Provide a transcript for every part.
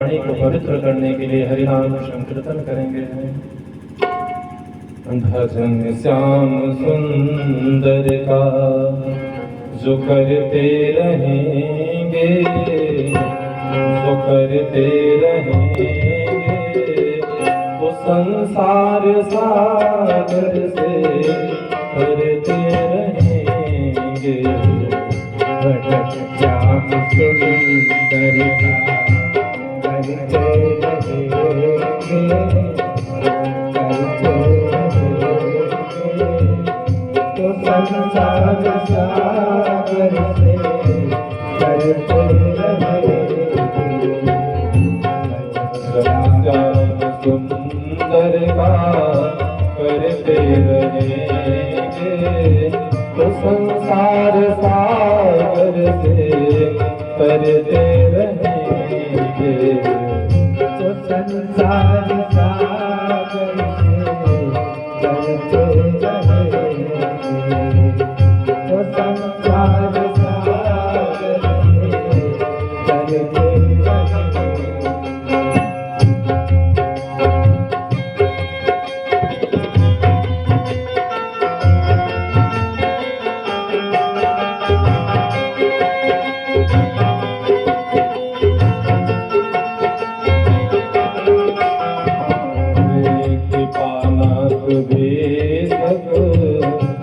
वाणी को पवित्र करने के लिए हरिनाम संकीर्तन करेंगे। भजन श्याम सुंदर का जो करते रहेंगे, जो करते रहेंगे, तो संसार सागर से करते रहेंगे। भजन श्याम सुंदर का करते रहेंगे, तो संसार सागर से करते रहेंगे। श्याम सुंदर का करते रहेंगे, तो संसार सागर से करते रहेंगे। तो संसार सागर से करते रहेंगे, तो संसार सागर से करते रहेंगे।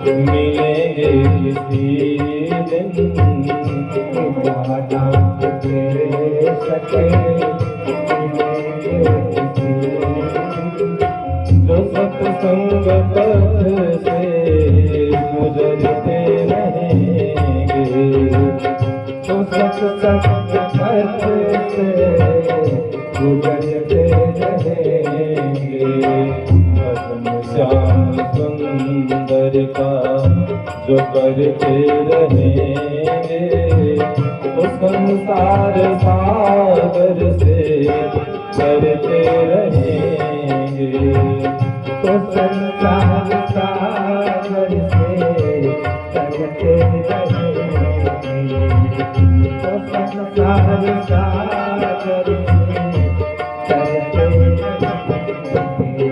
मिलेंगे किसी दिन सके, जो सत्संग पथ से गुजरते रहेंगे, जो सत्संग पथ से गुजरते रहेंगे। भजन श्याम सुंदर का जो करते रहेंगे, तो संसार सागर से करते रहेंगे, तो संसार सागर से करते रहेंगे, तो संसार सागर से करते रहेंगे।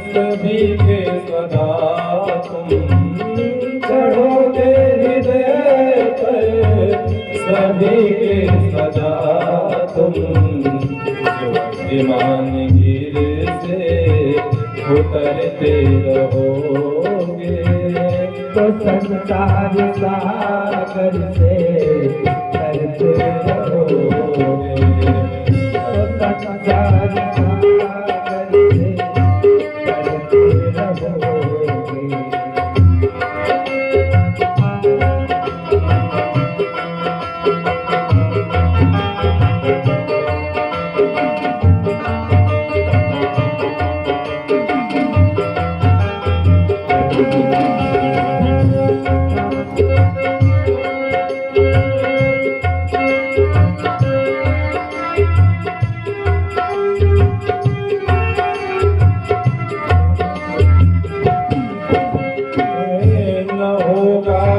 सभी के सदा तुम चढ़ोगे हृदय पर, सभी के सदा तुम विमान गिर से उतरते रहोगे, तो संसार सागर से करते रहोगे, तो संसार सागर से करते रहोगे।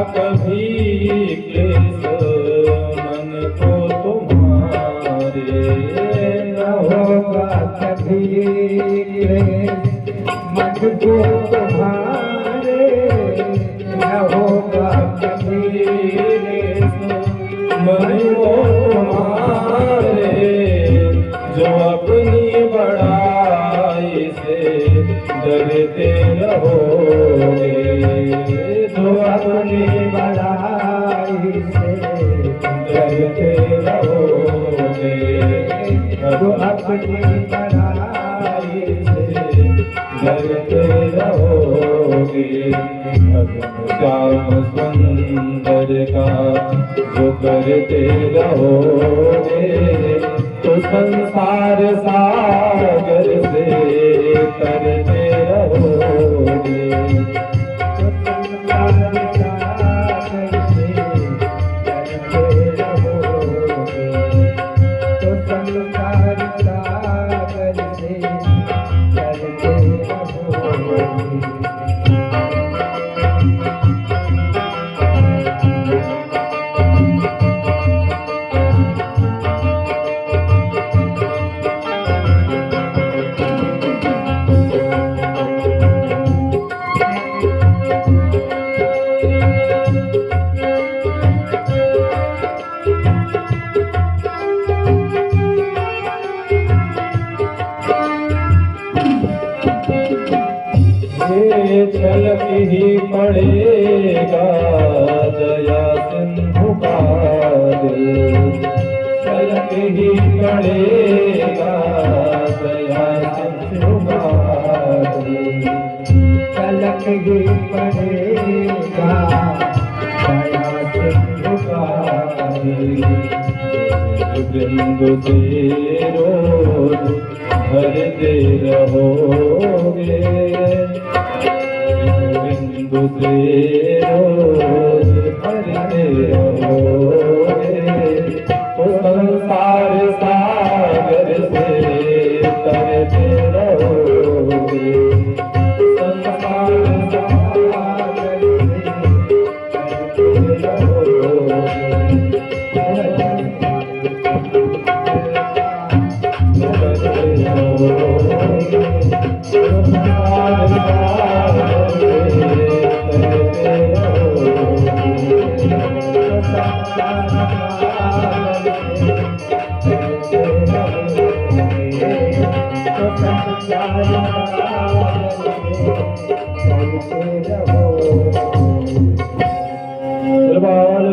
कभी क्लेश मन को तुम्हारे, न होगा कभी क्लेश मन को तुम्हारे, न होगा कभी क्लेश मन को तुम्हारे, जो अपनी बड़ाई से डरते रहोगे, जो अपनी बड़ाई से डरते रहोगे, जो अपनी बड़ाई से डरते रहोगे। भजन श्याम सुंदर का जो कर करते रहोगे तो संसार सागर से तरते रहोगे। छलक ही पड़ेगा दया सिंधु का दिल, छलक ही पड़ेगा दया सिंधु का दिल, छलक ही पड़ेगा दया सिंधु का दिल। बिंदु से रोज भरते रहोगे, बिंदु से रोज भरते रहोगे तो संसार सागर से तरते रहोगे। संसार सागर से तरते रहोगे।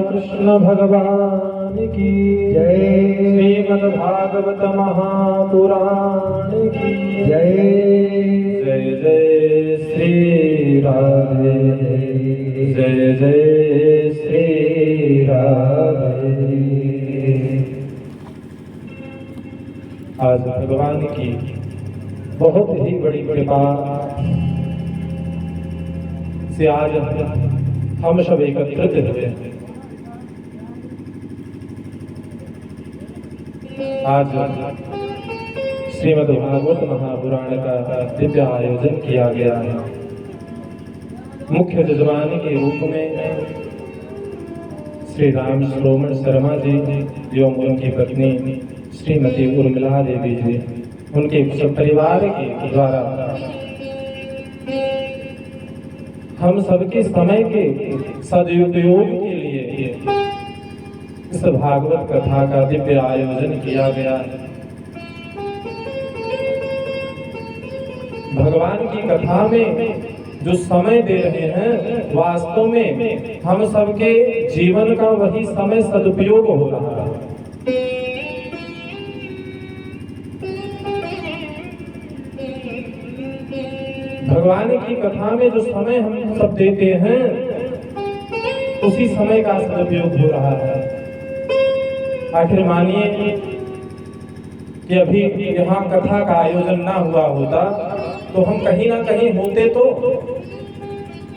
कृष्ण भगवान की जय। श्रीमद् भागवत महापुराण की जय। जय जय श्री राधे, जय जय श्री राधे। आज भगवान की बहुत ही बड़ी कृपा से आज हम सब एकत्रित हुए। आज श्रीमद् भागवत महापुराण का दिव्य आयोजन किया गया है। मुख्य जजमान के रूप में श्री राम श्रोमण शर्मा जी एवं उनकी पत्नी श्रीमती उर्मिला देवी जी, उनके परिवार के द्वारा हम सबके समय के सदुपयोग के लिए इस भागवत कथा का दिव्य आयोजन किया गया है। भगवान की कथा में जो समय दे रहे हैं, वास्तव में हम सबके जीवन का वही समय सदुपयोग हो रहा है। भगवान की कथा में जो समय हम सब देते हैं, उसी समय का सदुपयोग हो रहा है। आखिर मानिए कि अभी यहाँ कथा का आयोजन ना हुआ होता तो हम कहीं ना कहीं होते तो,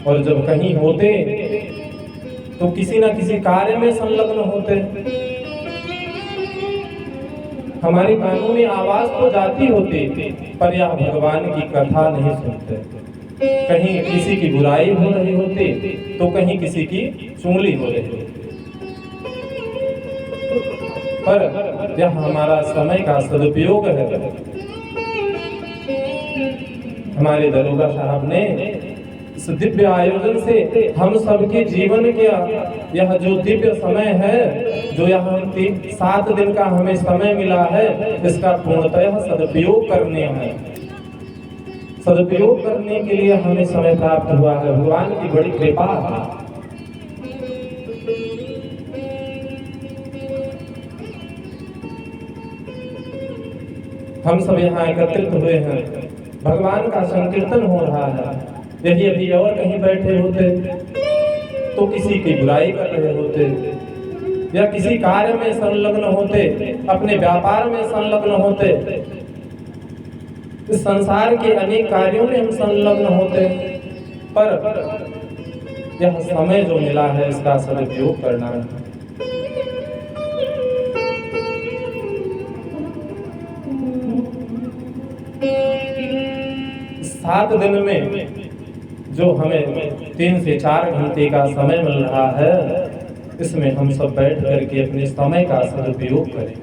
और जब कहीं होते तो किसी ना किसी कार्य में संलग्न होते। हमारी कानों में आवाज तो जाती होती, पर यह भगवान की कथा नहीं सुनते। कहीं किसी की बुराई हो रही होती तो कहीं किसी की चुगली हो रही होती। पर यह हमारा समय का सदुपयोग है। हमारे दरोगा साहब ने इस दिव्य आयोजन से हम सबके जीवन के यह जो दिव्य समय है, जो यह 7 दिन का हमें समय मिला है, इसका पूर्णतः सदुपयोग करने हैं। सदुपयोग करने के लिए हमें समय प्राप्त हुआ है। भगवान की बड़ी कृपा है। हम सब यहाँ एकत्रित हुए हैं, भगवान का संकीर्तन हो रहा है। यदि अभी और कहीं बैठे होते तो किसी की बुराई कर रहे होते, या किसी कार्य में संलग्न होते, अपने व्यापार में संलग्न होते, इस संसार के अनेक कार्यों में हम संलग्न होते, पर यह समय जो मिला है इसका सदुपयोग करना है। 7 दिन में जो हमें 3 से 4 घंटे का समय मिल रहा है, इसमें हम सब बैठ करके अपने समय का सदुपयोग करें।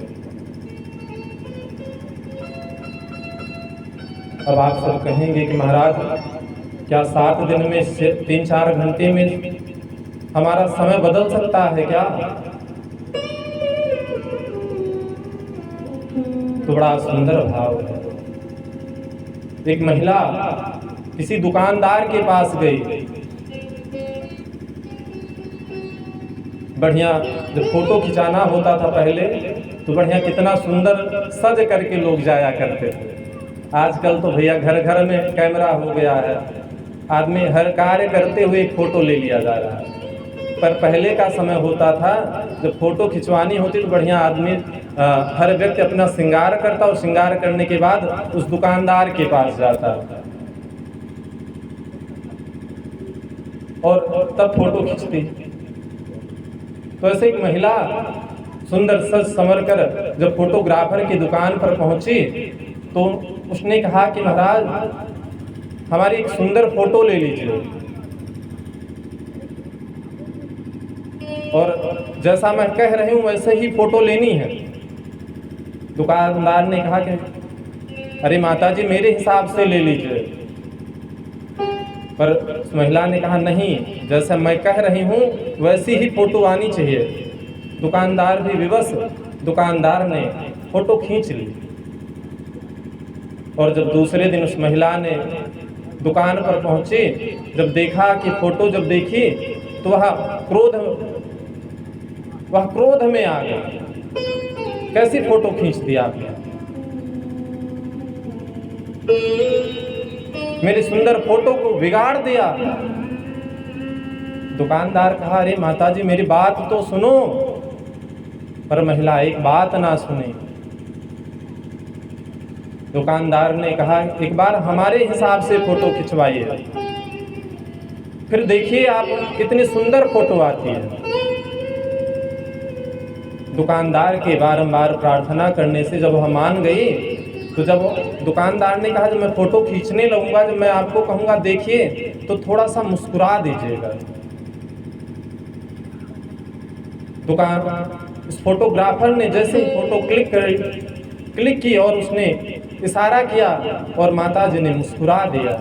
अब आप सब कहेंगे कि महाराज क्या 7 दिन में से 3-4 घंटे में हमारा समय बदल सकता है क्या? तो बड़ा सुंदर भाव है। एक महिला किसी दुकानदार के पास गई, बढ़िया जब फोटो खिंचाना होता था पहले तो बढ़िया कितना सुंदर सज करके लोग जाया करते थे। आजकल तो भैया घर घर में कैमरा हो गया है, आदमी हर कार्य करते हुए एक फोटो ले लिया जा रहा है। पर पहले का समय होता था जब फोटो खिंचवानी होती तो बढ़िया आदमी हर व्यक्ति अपना श्रृंगार करता और श्रृंगार करने के बाद उस दुकानदार के पास जाता और तब फोटो खींचती। तो ऐसे एक महिला सुंदर सज संवर कर जब फोटोग्राफर की दुकान पर पहुंची तो उसने कहा कि महाराज हमारी एक सुंदर फोटो ले लीजिए। और जैसा मैं कह रही हूं वैसे ही फोटो लेनी है। दुकानदार ने कहा कि अरे माताजी मेरे हिसाब से ले लीजिए। पर महिला ने कहा नहीं, जैसा मैं कह रही हूं वैसी ही फोटो आनी चाहिए। दुकानदार भी विवश, दुकानदार ने फोटो खींच ली। और जब दूसरे दिन उस महिला ने दुकान पर पहुंची, जब देखा कि फोटो जब देखी तो वह क्रोध में आ गई। कैसी फोटो खींच दी आपने, मेरी सुंदर फोटो को बिगाड़ दिया। दुकानदार कहा अरे माताजी मेरी बात तो सुनो। पर महिला एक बात ना सुनी। दुकानदार ने कहा एक बार हमारे हिसाब से फोटो खिंचवाइए, फिर देखिए आप कितनी सुंदर फोटो आती है। दुकानदार के बारंबार प्रार्थना करने से जब वह मान गई तो जब दुकानदार ने कहा जब मैं फोटो खींचने लगूंगा, जब मैं आपको कहूंगा देखिए तो थोड़ा सा मुस्कुरा दीजिएगा। इस फोटोग्राफर ने जैसे ही फोटो क्लिक की और उसने इशारा किया और माताजी ने मुस्कुरा दिया।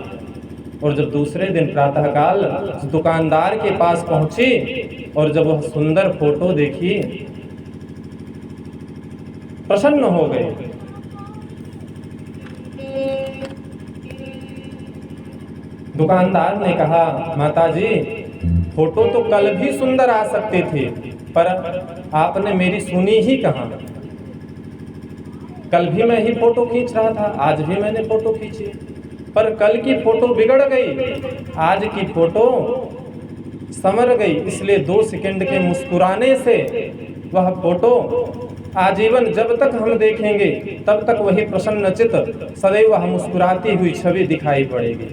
और जब दूसरे दिन प्रातःकाल दुकानदार के पास पहुंची और जब वह सुंदर फोटो देखी, प्रसन्न हो गई। दुकानदार ने कहा माताजी फोटो तो कल भी सुंदर आ सकती थी, पर आपने मेरी सुनी ही कहाँ। कल भी मैं ही फोटो खींच रहा था, आज भी मैंने फोटो खींची, पर कल की फोटो बिगड़ गई, आज की फोटो संवर गई। इसलिए 2 सेकंड के मुस्कुराने से वह फोटो आजीवन जब तक हम देखेंगे तब तक वही प्रसन्नचित सदैव वह मुस्कुराती हुई छवि दिखाई पड़ेगी।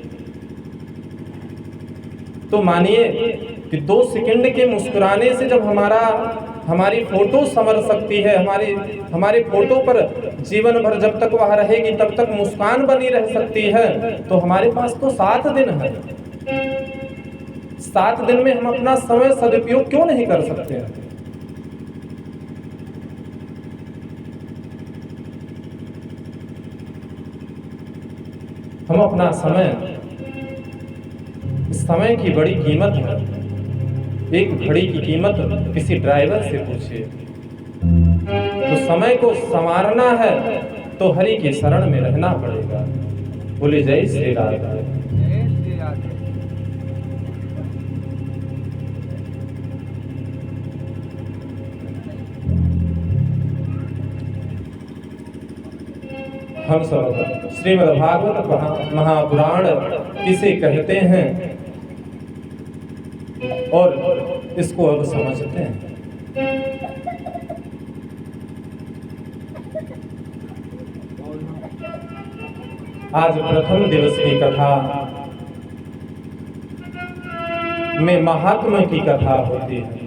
तो मानिए कि 2 सेकंड के मुस्कुराने से जब हमारी फोटो संवर सकती है, हमारे फोटो पर जीवन भर जब तक वह रहेगी तब तक मुस्कान बनी रह सकती है, तो हमारे पास तो 7 दिन है। 7 दिन में हम अपना समय सदुपयोग क्यों नहीं कर सकते हैं? हम अपना समय की बड़ी कीमत है। एक घड़ी की कीमत किसी ड्राइवर से पूछिए। तो समय को संवारना है तो हरि की शरण में रहना पड़ेगा। बोले जय श्री राधे। हम सब श्रीमद् भागवत महापुराण किसे कहते हैं और इसको अब समझते हैं। आज प्रथम दिवस की कथा में महात्मा की कथा होती है।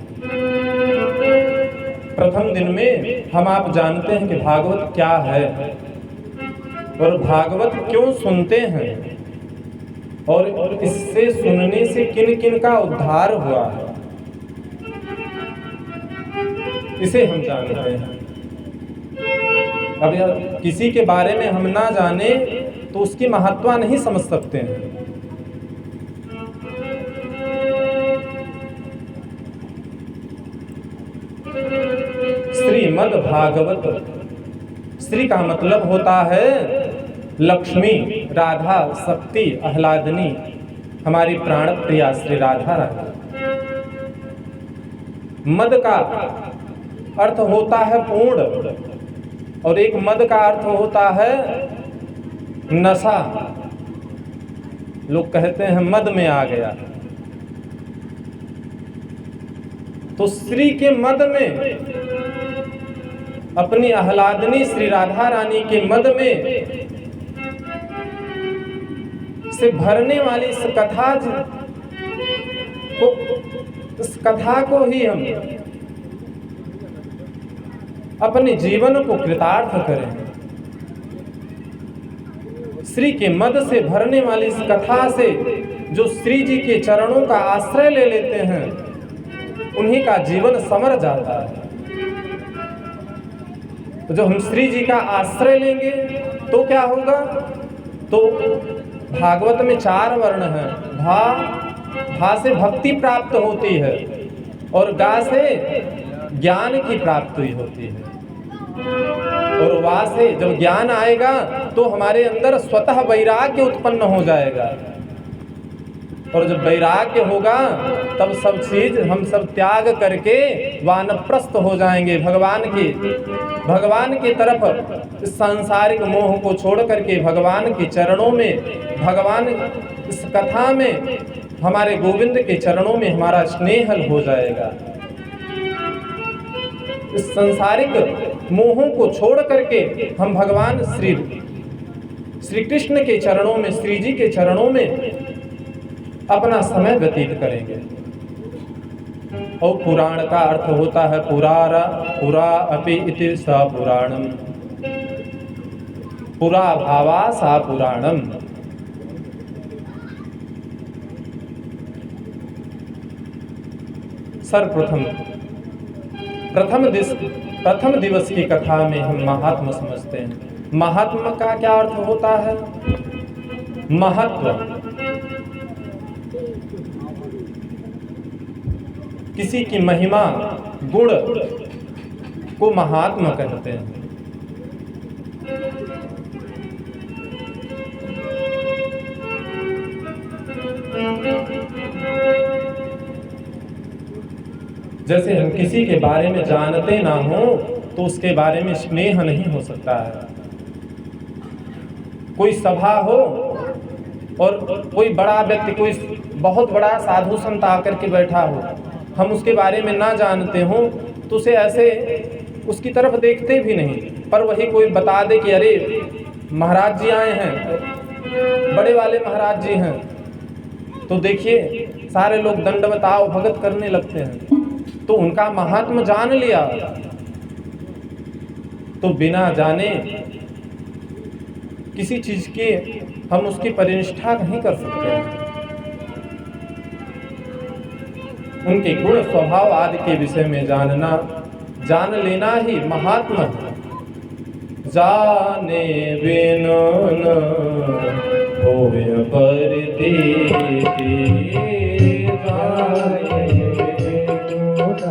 प्रथम दिन में हम आप जानते हैं कि भागवत क्या है और भागवत क्यों सुनते हैं और इससे सुनने से किन किन का उद्धार हुआ है, इसे हम जानते हैं। अब यार किसी के बारे में हम ना जाने तो उसकी महत्ता नहीं समझ सकते हैं। श्रीमद् भागवत, श्री का मतलब होता है लक्ष्मी, राधा, शक्ति, आह्लादनी, हमारी प्राण प्रिया श्री राधा रानी। मद का अर्थ होता है पूर्ण और एक मद का अर्थ होता है नशा। लोग कहते हैं मद में आ गया, तो श्री के मद में, अपनी आह्लादनी श्री राधा रानी के मद में से भरने वाली इस कथा को ही हम अपने जीवन को कृतार्थ करें। श्री के मद से भरने वाली इस कथा से जो श्री जी के चरणों का आश्रय ले लेते हैं, उन्हीं का जीवन संवर जाता है। तो जब हम श्री जी का आश्रय लेंगे तो क्या होगा? तो भागवत में 4 वर्ण हैं। भा से भक्ति प्राप्त होती है और गा से ज्ञान की प्राप्ति होती है और वा से जब ज्ञान आएगा तो हमारे अंदर स्वतः वैराग्य उत्पन्न हो जाएगा और जब वैराग्य होगा तब सब चीज हम सब त्याग करके वानप्रस्थ हो जाएंगे। भगवान की तरफ इस सांसारिक मोह को छोड़ करके भगवान के चरणों में, भगवान इस कथा में हमारे गोविंद के चरणों में हमारा स्नेह हो जाएगा। इस सांसारिक मोहों को छोड़ करके हम भगवान श्री कृष्ण के चरणों में, श्री जी के चरणों में अपना समय व्यतीत करेंगे। और पुराण का अर्थ होता है पुरा अपि इति स पुराणम, पुरा भावा सा पुराणम। सर्वप्रथम प्रथम दिवस की कथा में हम महात्मा समझते हैं। महात्मा का क्या अर्थ होता है? महत्व, किसी की महिमा, गुण को महात्मा कहते हैं। जैसे हम किसी के बारे में जानते ना हो तो उसके बारे में स्नेह नहीं हो सकता है। कोई सभा हो और कोई बड़ा व्यक्ति, कोई बहुत बड़ा साधु संत आकर के बैठा हो, हम उसके बारे में ना जानते हो तो उसे ऐसे उसकी तरफ देखते भी नहीं। पर वही कोई बता दे कि अरे महाराज जी आए हैं, बड़े वाले महाराज जी हैं, तो देखिए सारे लोग दंडवत आओ भगत करने लगते हैं। तो उनका महात्मा जान लिया तो बिना जाने किसी चीज की हम उसकी परिनिष्ठा नहीं कर सकते हैं। उनके गुण स्वभाव आदि के विषय में जान लेना ही महात्मा है। जाने बिनु न होय परदेसी, जाने बिनु न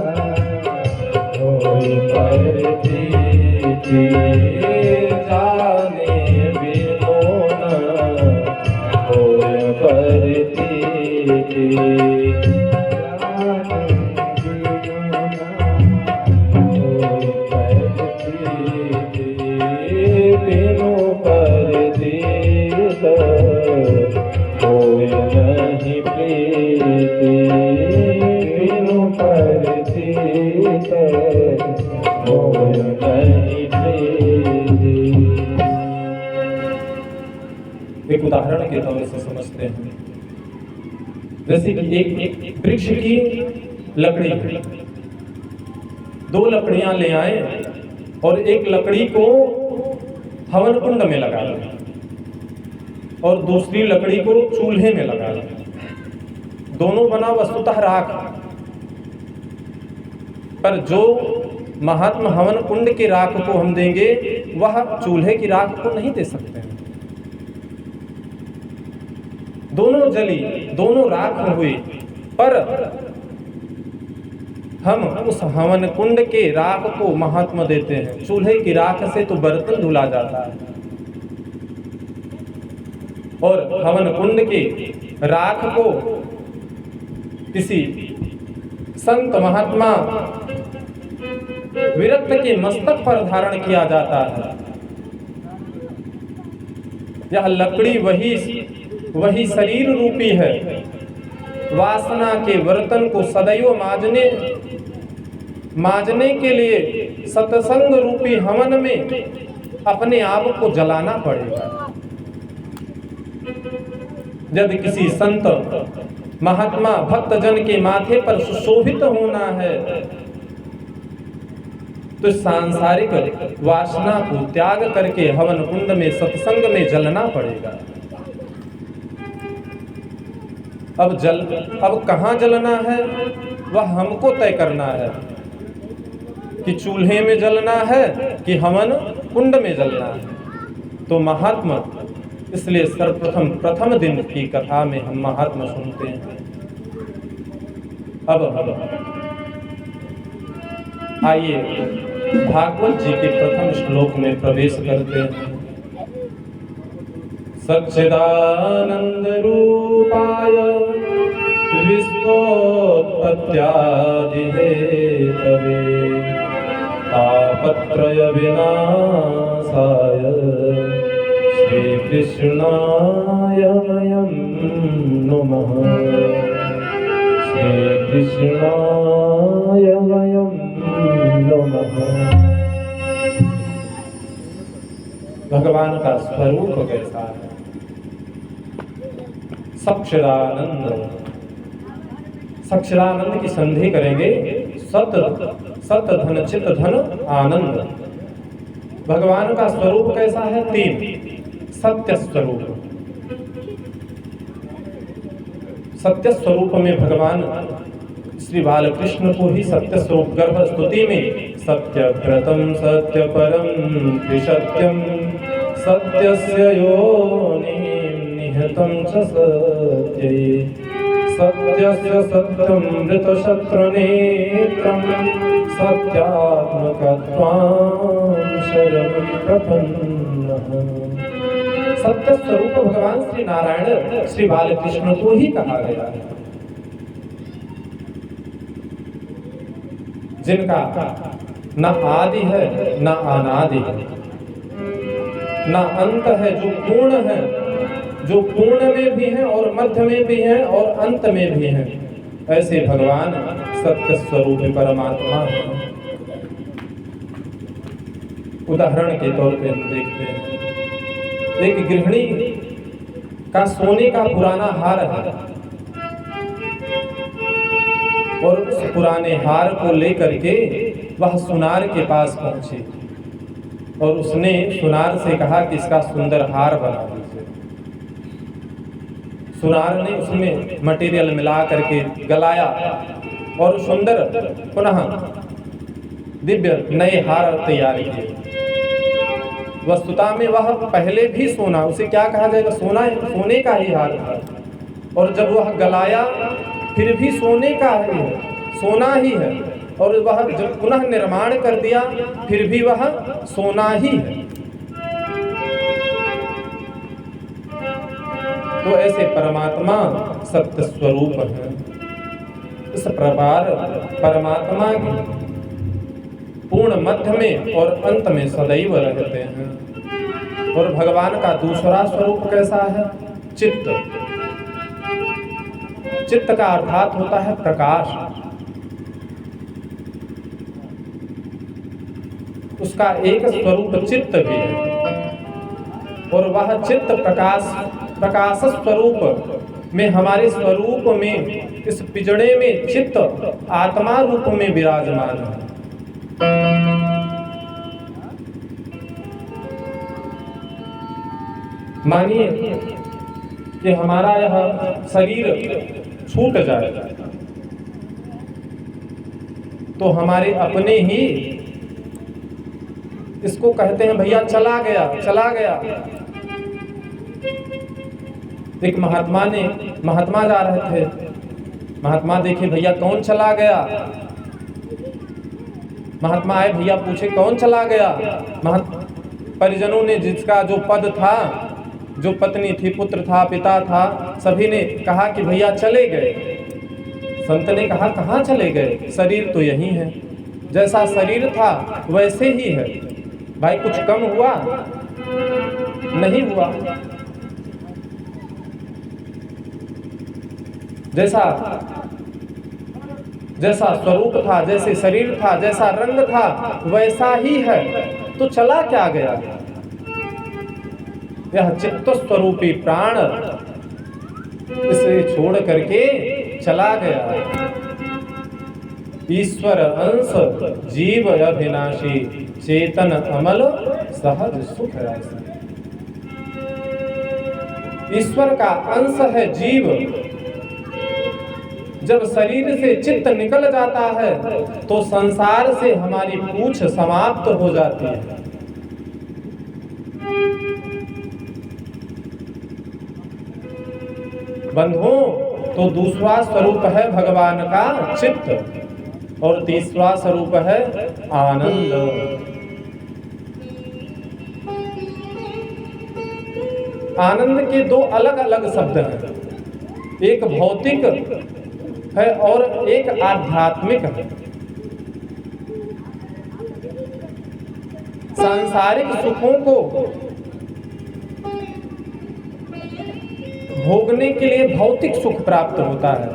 होय परदेसी, जाने बिनु न होय परदेसी। एक उदाहरण के तौर से समझते हैं। जैसे कि एक वृक्ष की लकड़ी है, दो लकड़ियां ले आए और एक लकड़ी को हवन कुंड में लगा दें और दूसरी लकड़ी को चूल्हे में लगा दें। दोनों बना वस्तुतः राख, पर जो महात्मा हवन कुंड की राख को हम देंगे वह चूल्हे की राख को नहीं दे सकते हैं। दोनों जली, दोनों राख हुई, पर हम उस हवन कुंड के राख को महात्मा देते हैं। चूल्हे की राख से तो बर्तन धुला जाता है और हवन कुंड के राख को किसी संत महात्मा विरक्त के मस्तक पर धारण किया जाता है। यह लकड़ी वही शरीर रूपी है। वासना के बर्तन को सदैव मांजने के लिए सत्संग रूपी हवन में अपने आप को जलाना पड़ेगा। यदि किसी संत महात्मा भक्त जन के माथे पर सुशोभित होना है तो सांसारिक वासना को त्याग करके हवन कुंड में सत्संग में जलना पड़ेगा। अब कहाँ जलना है वह हमको तय करना है कि चूल्हे में जलना है कि हवन कुंड में जलना है। तो महात्मा, इसलिए सर्वप्रथम प्रथम दिन की कथा में हम महात्मा सुनते हैं। अब आइए भागवत जी के प्रथम श्लोक में प्रवेश करते हैं। सच्चिदानंद रूपाय विश्वोत्पत्त्यादि हेतवे तापत्रय विनाशाय श्री कृष्णाय वयं नमः। श्री कृष्णाय वयं नमः। भगवान का स्वरूप कैसा है? सच्चिदानंद की संधि करेंगे। सत धन चित धन आनंद। भगवान का स्वरूप कैसा है? तीन। सत्य स्वरूप। सत्य स्वरूप में भगवान श्री बालकृष्ण को ही सत्य स्वरूप गर्भ स्तुति में सत्य व्रतम सत्य परम त्रिसत्यम सत्यस्य योनिं निहतं च सत्यै सत्यस्य सत्यं मृतशत्रुनेत्रं सत्यात्मकत्वां शरणं प्रपन्नः। सत्य स्वरूप भगवान श्री नारायण श्री बालकृष्ण को ही कहा गया है, जिनका न आदि है न अनादि है, न अंत है, जो पूर्ण है, जो पूर्ण में भी है और मध्य में भी है और अंत में भी है। ऐसे भगवान सत्य स्वरूप परमात्मा है। उदाहरण के तौर पे हम देखते हैं, एक गृहिणी का सोने का पुराना हार है और उस पुराने हार को लेकर के वह सुनार के पास पहुंची और उसने सुनार से कहा कि इसका सुंदर हार बना दीजिए। सुनार ने उसमें मटेरियल मिला करके गलाया और सुंदर पुनः दिव्य नए हार तैयार किए। वस्तुता में वह पहले भी सोना, उसे क्या कहा जाएगा, सोने का ही हार था, और जब वह गलाया फिर भी सोने का ही है, सोना ही है, और वह जब पुनः निर्माण कर दिया फिर भी वह सोना ही है। तो ऐसे परमात्मा सत्य स्वरूप है। इस प्रकार परमात्मा की पूर्ण मध्य में और अंत में सदैव रहते हैं। और भगवान का दूसरा स्वरूप कैसा है? चित्त। चित्त का अर्थात होता है प्रकाश। उसका एक स्वरूप चित्त भी है और वह चित्त प्रकाश प्रकाश स्वरूप में, हमारे स्वरूप में, इस पिजड़े में चित्त आत्मा रूप में विराजमान है। मानिए कि हमारा यह शरीर छूट जाए तो हमारे अपने ही इसको कहते हैं भैया चला गया, चला गया। एक महात्मा जा रहे थे, महात्मा देखे भैया कौन चला गया। महात्मा आए, भैया पूछे कौन चला गया। परिजनों ने, जिसका जो पद था, जो पत्नी थी, पुत्र था, पिता था, सभी ने कहा कि भैया चले गए। संत ने कहा कहाँ चले गए, शरीर तो यही है, जैसा शरीर था वैसे ही है। भाई कुछ कम हुआ? नहीं हुआ। जैसा स्वरूप था, जैसे शरीर था, जैसा रंग था वैसा ही है, तो चला क्या गया? यह चित्त स्वरूपी प्राण इसे छोड़ करके चला गया। ईश्वर अंश जीव अविनाशी, चेतन अमल सहज सुख राशि। ईश्वर का अंश है जीव। जब शरीर से चित्त निकल जाता है तो संसार से हमारी पूछ समाप्त हो जाती है। बंधुओं, तो दूसरा स्वरूप है भगवान का चित्त और तीसरा स्वरूप है आनंद। आनंद के दो अलग अलग शब्द हैं, एक भौतिक है और एक आध्यात्मिक है। सांसारिक सुखों को भोगने के लिए भौतिक सुख प्राप्त होता है।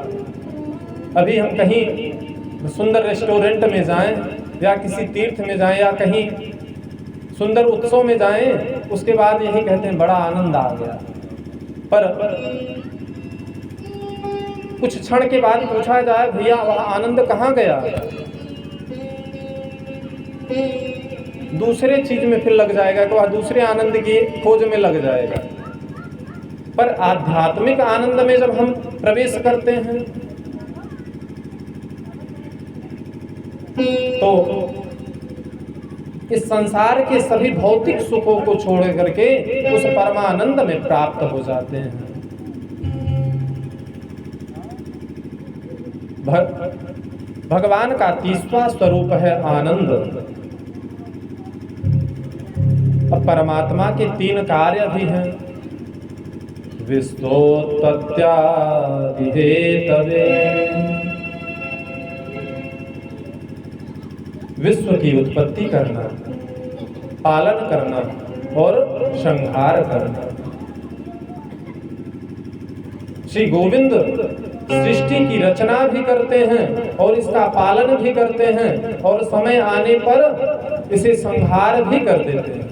अभी हम कहीं सुंदर रेस्टोरेंट में जाएं या किसी तीर्थ में जाएं या कहीं सुंदर उत्सव में जाएं, उसके बाद यही कहते हैं बड़ा आनंद आ गया। पर कुछ क्षण के बाद पूछा जाए भैया वह आनंद कहाँ गया, दूसरे चीज में फिर लग जाएगा कि वह दूसरे आनंद की खोज में लग जाएगा। पर आध्यात्मिक आनंद में जब हम प्रवेश करते हैं तो इस संसार के सभी भौतिक सुखों को छोड़ करके उस परमानंद में प्राप्त हो जाते हैं। भगवान का तीसरा स्वरूप है आनंद। अब परमात्मा के तीन कार्य भी हैं, विस्तोत्पत्त्यादिहेतवे, विश्व की उत्पत्ति करना, पालन करना और संहार करना। श्री गोविंद सृष्टि की रचना भी करते हैं और इसका पालन भी करते हैं और समय आने पर इसे संहार भी कर देते हैं।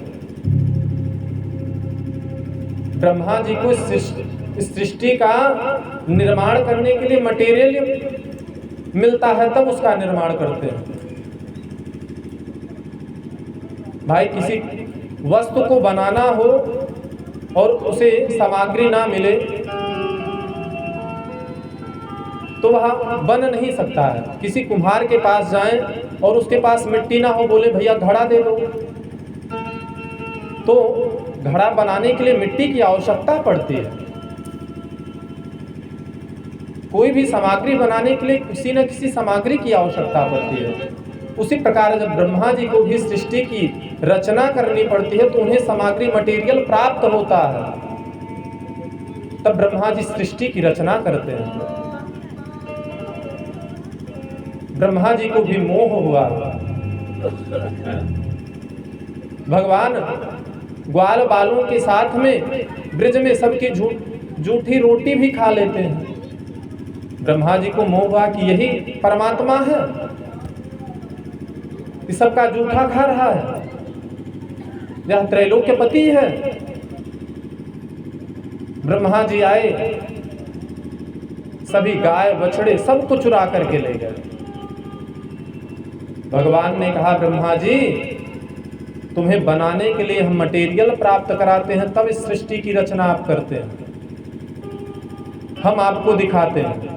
ब्रह्मा जी को इस सृष्टि का निर्माण करने के लिए मटेरियल मिलता है, तब उसका निर्माण करते हैं। भाई किसी वस्तु को बनाना हो और उसे सामग्री ना मिले तो वह बन नहीं सकता है। किसी कुम्हार के पास जाएं और उसके पास मिट्टी ना हो, बोले भैया घड़ा दे दो, तो घड़ा बनाने के लिए मिट्टी की आवश्यकता पड़ती है। कोई भी सामग्री बनाने के लिए किसी न किसी सामग्री की आवश्यकता पड़ती है। उसी प्रकार जब ब्रह्मा जी को भी सृष्टि की रचना करनी पड़ती है तो उन्हें सामग्री मटेरियल प्राप्त होता है, तब ब्रह्मा जी सृष्टि की रचना करते हैं। ब्रह्मा जी को भी मोह हुआ। भगवान ग्वाल बालों के साथ में ब्रज में सबकी जूठी रोटी भी खा लेते हैं। ब्रह्मा जी को मोह हुआ कि यही परमात्मा है, इस सबका जूठा खा रहा है, यह त्रैलोक्यपति है। ब्रह्मा जी आए, सभी गाय बछड़े सबको चुरा करके ले गए। भगवान ने कहा, ब्रह्मा जी तुम्हें बनाने के लिए हम मटेरियल प्राप्त कराते हैं, तब इस सृष्टि की रचना आप करते हैं, हम आपको दिखाते हैं।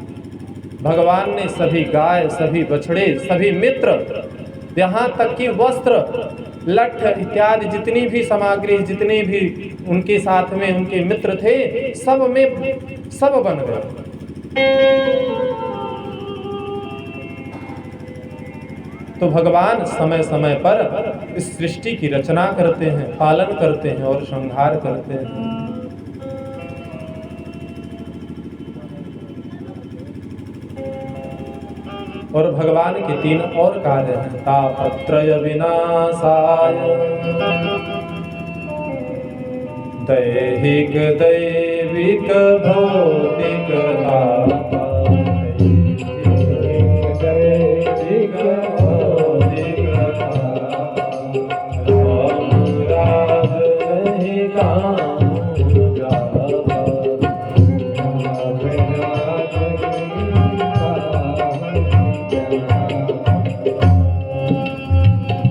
भगवान ने सभी गाय, सभी बछड़े, सभी मित्र, यहाँ तक कि वस्त्र, लठ इत्यादि जितनी भी सामग्री, जितनी भी उनके साथ में उनके मित्र थे, सब में सब बन गए। तो भगवान समय समय पर इस सृष्टि की रचना करते हैं, पालन करते हैं और संहार करते हैं। और भगवान के 3 और कार्य हैं। तापत्रय विनाशाय, दैहिक दैविक भौतिक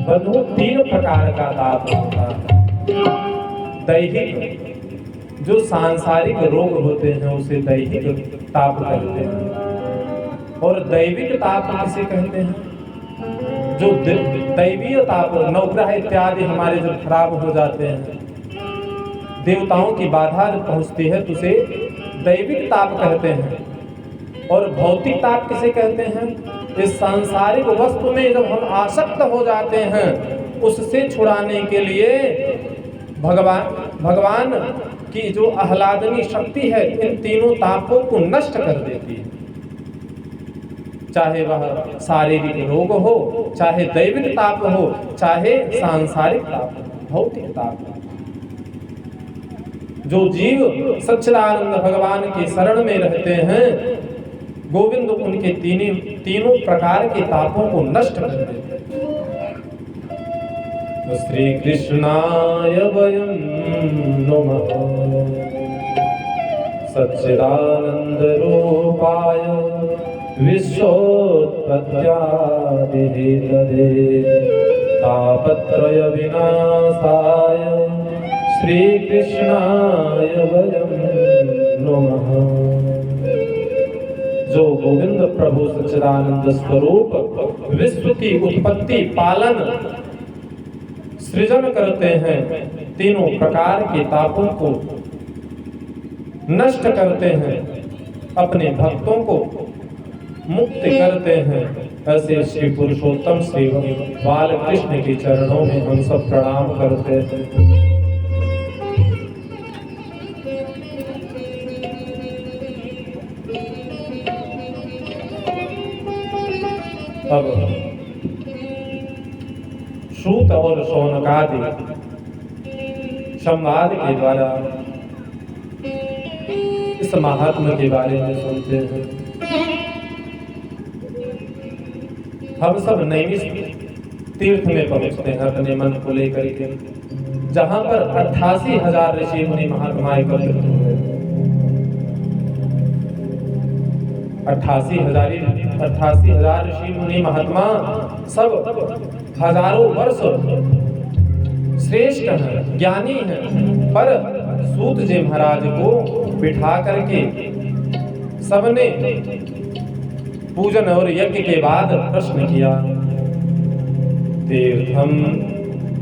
बंधु 3 प्रकार का ताप होता है। दैहिक, जो सांसारिक रोग होते हैं उसे दैहिक ताप कहते हैं। और दैविक ताप किसे कहते हैं? जो दैवीय ताप, नवग्रह इत्यादि हमारे जब खराब हो जाते हैं, देवताओं की बाधा जब पहुंचती है तो उसे दैविक ताप कहते हैं। और भौतिक ताप किसे कहते हैं? इस सांसारिक वस्तु में जब हम आसक्त हो जाते हैं, उससे छुड़ाने के लिए भगवान की जो आह्लादनी शक्ति है इन तीनों तापों को नष्ट कर देती है। चाहे वह शारीरिक रोग हो, चाहे दैविक ताप हो, चाहे सांसारिक ताप हो, भौतिक ताप हो। जो जीव सच्चिदानंद भगवान की शरण में रहते हैं, गोविंद उनके तीनों प्रकार के तापों को नष्ट कर देते हैं। श्री कृष्णाय वयं नमः, सच्चिदानंद रूपाय विश्वोत्पत्त्यादिहेतवे, तापत्रय विनाशाय श्री कृष्णाय वयं नमः। जो गोविंद प्रभु सच्चिदानंद स्वरूप विश्व की उत्पत्ति, पालन, सृजन करते हैं, तीनों प्रकार के तापों को नष्ट करते हैं, अपने भक्तों को मुक्त करते हैं, ऐसे श्री पुरुषोत्तम श्री बाल कृष्ण के चरणों में हम सब प्रणाम करते हैं। अब सूत और शौनकादि संवाद के द्वारा इस महात्मा के बारे में सुनते हैं। हम सब नैमिष तीर्थ में पहुंचते हैं अपने मन को लेकर के, जहां पर 88,000 ऋषि मुनि महात्मा एकत्रित हुए। 88,000 ऋषि मुनि महात्मा सब हजारों वर्ष श्रेष्ठ हैं, ज्ञानी हैं, पर सूत जी महाराज को बिठा करके सबने पूजन और यज्ञ के बाद प्रश्न किया, तीर्थम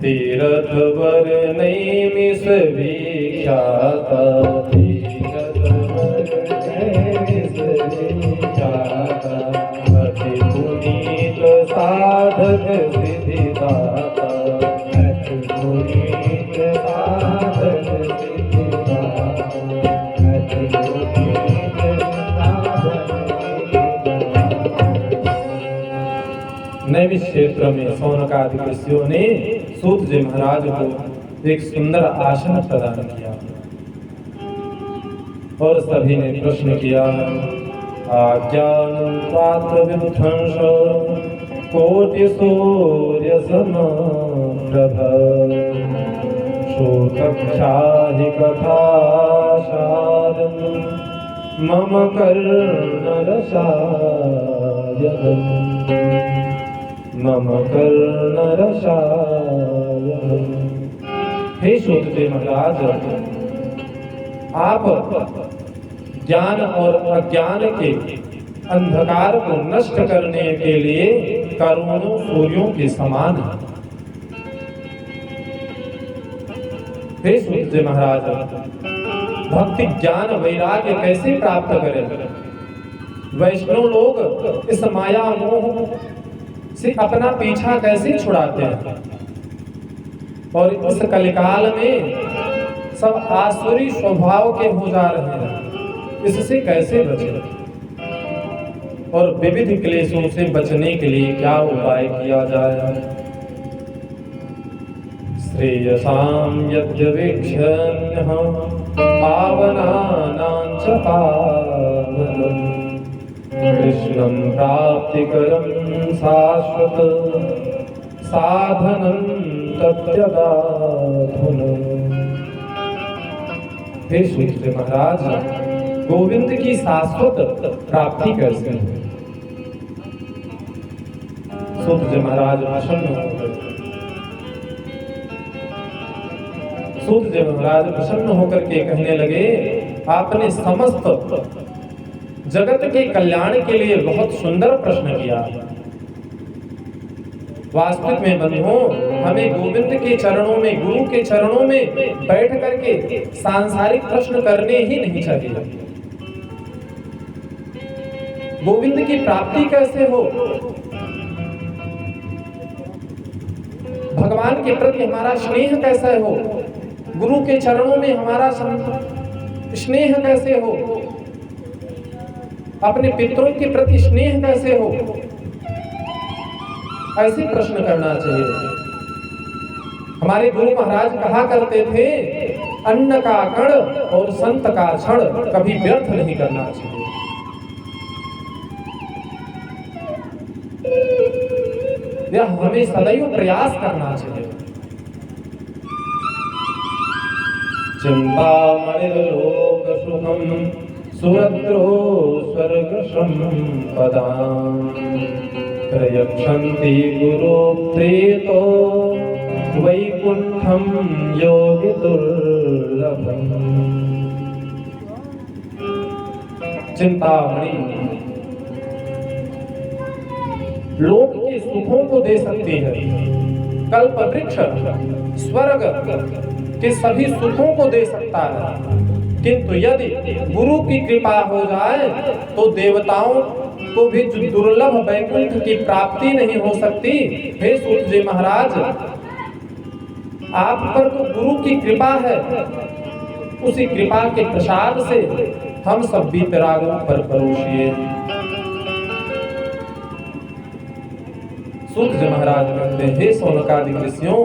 तीर्थ वर नैमिष विख्यात, अति पुनीत साधक सिद्धिदाता, अति पुनीत साधक सिद्धिदाता, अति पुनीत साधक। नैमिष क्षेत्र में शौनकादि ऋषियों ने सूत जी महाराज को एक सुंदर आसन प्रदान किया और सभी ने प्रश्न किया, आज्ञानं पात्र विध्वंस कोटि सूर्य समप्रभ, शोतक्षाहि कथा सारं मम कर्णरसायनम् मम कर्णरसायनम्। हे सूतदेव महाराज, आप ज्ञान और अज्ञान के अंधकार को नष्ट करने के लिए करोड़ों सूर्यों के समान हैं। हे सूतदेव महाराज, भक्ति ज्ञान वैराग्य कैसे प्राप्त करें? वैष्णव लोग इस माया मोह से अपना पीछा कैसे छुड़ाते हैं? और इस कलिकाल में सब आसुरी स्वभाव के हो जा रहे हैं, इससे कैसे बचें? और विविध क्लेशों से बचने के लिए क्या उपाय किया जाए? श्रेयसां यद्यवेक्ष्यन्यः पावनानां च पावनम् कृष्णं प्राप्तिकरं शाश्वत साधनं तद्यदाधुना। हे सूतदेव महाराज, गोविंद की शाश्वत प्राप्ति कैसे है? सूतदेव महाराज प्रसन्न हो गए। सूतदेव महाराज प्रसन्न होकर के कहने लगे, आपने समस्त जगत के कल्याण के लिए बहुत सुंदर प्रश्न किया। वास्तविक में बंधुओं, हमें गोविंद के चरणों में, गुरु के चरणों में बैठ करके सांसारिक प्रश्न करने ही नहीं चाहिए। गोविंद की प्राप्ति कैसे हो? भगवान के प्रति हमारा स्नेह कैसे हो? गुरु के चरणों में हमारा स्नेह कैसे हो? अपने पितरों के प्रति स्नेह कैसे हो? ऐसे प्रश्न करना चाहिए। हमारे गुरु महाराज कहा करते थे, अन्न का कण और संत का क्षण कभी व्यर्थ नहीं करना चाहिए। यह हमें सदैव प्रयास करना चाहिए। चिंतामणिर्लोक सुखम सुरद्रो स्वर्ग संपदाम् प्रयच्छन्ति गुरु प्रेतो वैकुंठम योगि दुर्लभम्। चिंतामणि लोक के सुखों को दे सकती है, कल्प वृक्ष स्वर्ग के सभी सुखों को दे सकता है, किंतु यदि गुरु की कृपा हो जाए तो देवताओं को भी दुर्लभ वैकुंठ की प्राप्ति नहीं हो सकती। हे सूतदेव महाराज, आप पर तो गुरु की कृपा है, उसी कृपा के प्रसाद से हम सब वीतरागों पर परोसिए। सूतदेव महाराज कहते हैं, हे शौनकादि ऋषियों,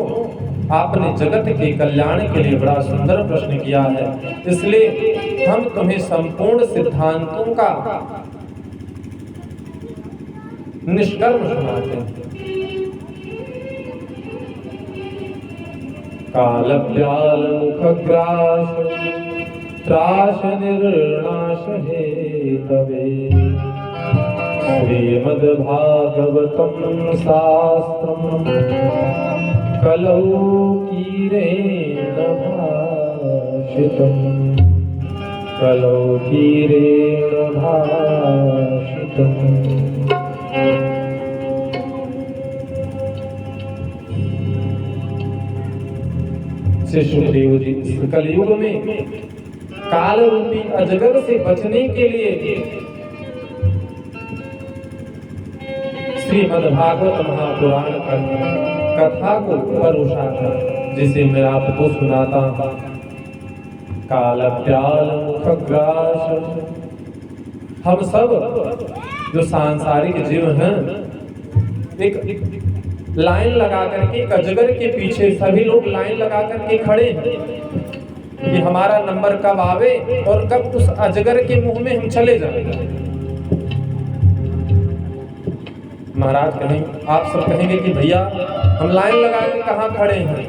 आपने जगत के कल्याण के लिए बड़ा सुंदर प्रश्न किया है, इसलिए हम तुम्हें संपूर्ण सिद्धांतों का निष्कर्म सुनाते हैं। कालव्याल मुखग्रास त्रास निर्नाश हेतवे श्रीमद्भागवतं शास्त्रम् कलौ कीरेण भाषितम् कलौ कीरेण भाषितम्। श्री सुखदेव जी इस कलयुग में काल रूपी अजगर से बचने के लिए श्रीमद्भागवत महापुराण कथा को परोसा था, जिसे मैं आपको सुनाता हूं। कालव्याल मुखग्रास, हम सब जो सांसारिक जीव हैं, एक लाइन लगा करके अजगर के पीछे सभी लोग लाइन लगा करके खड़े हैं कि हमारा नंबर कब आवे और कब उस अजगर के मुंह में हम चले जाएंगे। महाराज कहेंगे, आप सब कहेंगे कि भैया हम लाइन लगा के कहाँ खड़े हैं।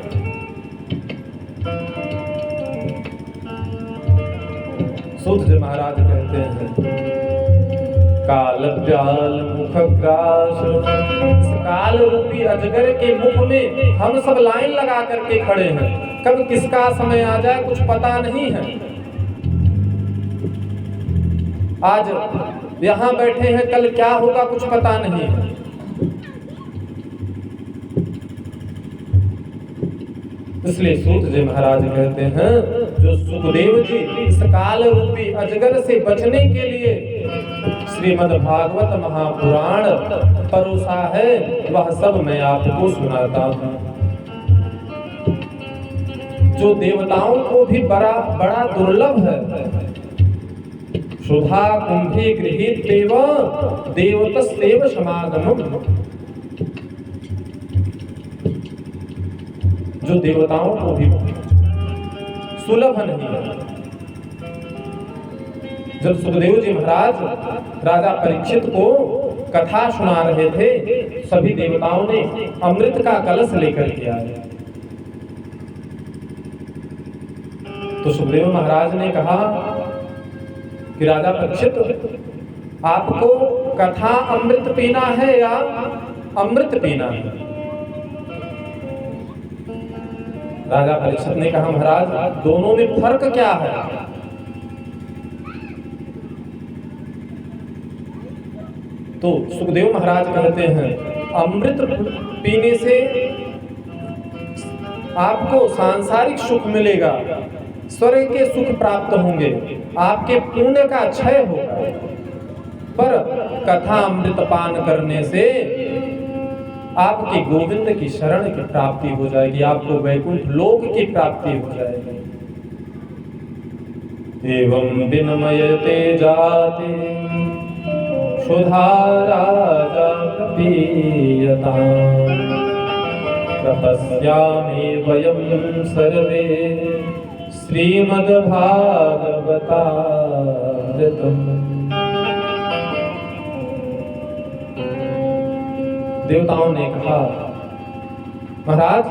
सूत जी महाराज कहते हैं काल व्याल मुख ग्रास, इस काल रूपी अजगर के मुख में हम सब लाइन लगा करके खड़े हैं। कब किसका समय आ जाए कुछ पता नहीं है। आज यहाँ बैठे हैं, कल क्या होगा कुछ पता नहीं है। इसलिए सूत जी महाराज कहते हैं जो सुखदेव जी इस काल रूपी अजगर से बचने के लिए श्रीमद् भागवत महापुराण परोसा है, वह सब मैं आपको सुनाता हूँ। जो देवताओं को भी बड़ा दुर्लभ है। सुधा कुंभे गृहीत देव देवतस्तेव समागमम्, जो देवताओं को भी सुलभ नहीं है। जब सुखदेव जी महाराज राजा परीक्षित को कथा सुना रहे थे, सभी देवताओं ने अमृत का कलश लेकर के आए। तो सुखदेव महाराज ने कहा कि राजा परीक्षित, आपको कथा अमृत पीना है या अमृत पीना है? राजा परीक्षित ने कहा महाराज दोनों में फर्क क्या है? तो सुखदेव महाराज कहते हैं अमृत पीने से आपको सांसारिक सुख मिलेगा, स्वर्ग के सुख प्राप्त होंगे, आपके पुण्य का क्षय होगा। पर कथा अमृत पान करने से आपके गोविंद की शरण की प्राप्ति हो जाएगी, आपको वैकुंठ लोक की प्राप्ति हो जाएगी। एवं विनमयते जाते सुधा राजा प्रपीयताम्, तपस्यामि वयं सर्वे श्रीमद्भागवतामृतम्। देवताओं ने कहा महाराज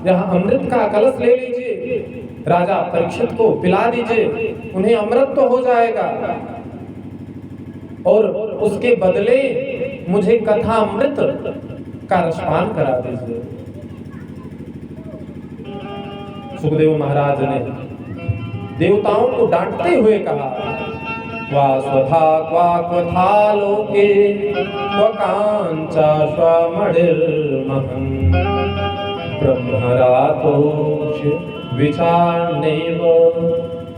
यहाँ अमृत का कलश ले लीजिए, राजा परीक्षित को पिला दीजिए, उन्हें अमृत तो हो जाएगा और उसके बदले मुझे कथा अमृत का रसपान करा दीजिए। सुखदेव महाराज ने देवताओं को डांटते हुए कहा क्वा स्वधा क्वा क्वथा लोके क्व कांचा स्वमणिर्महं ब्रह्मरातोक्ष विचारणैव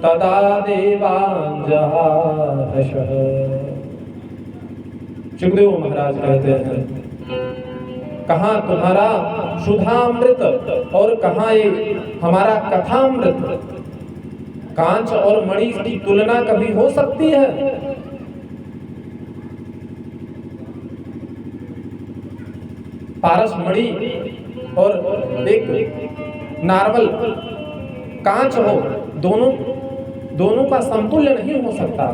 तदा देवान् जहाशः। सुखदेव महाराज कहते हैं कहाँ तुम्हारा सुधामृत और कहाँ ये हमारा कथामृत? कांच और मणि की तुलना कभी हो सकती है? पारस मणि और एक नार्मल कांच हो, दोनों का समतुल्य नहीं हो सकता,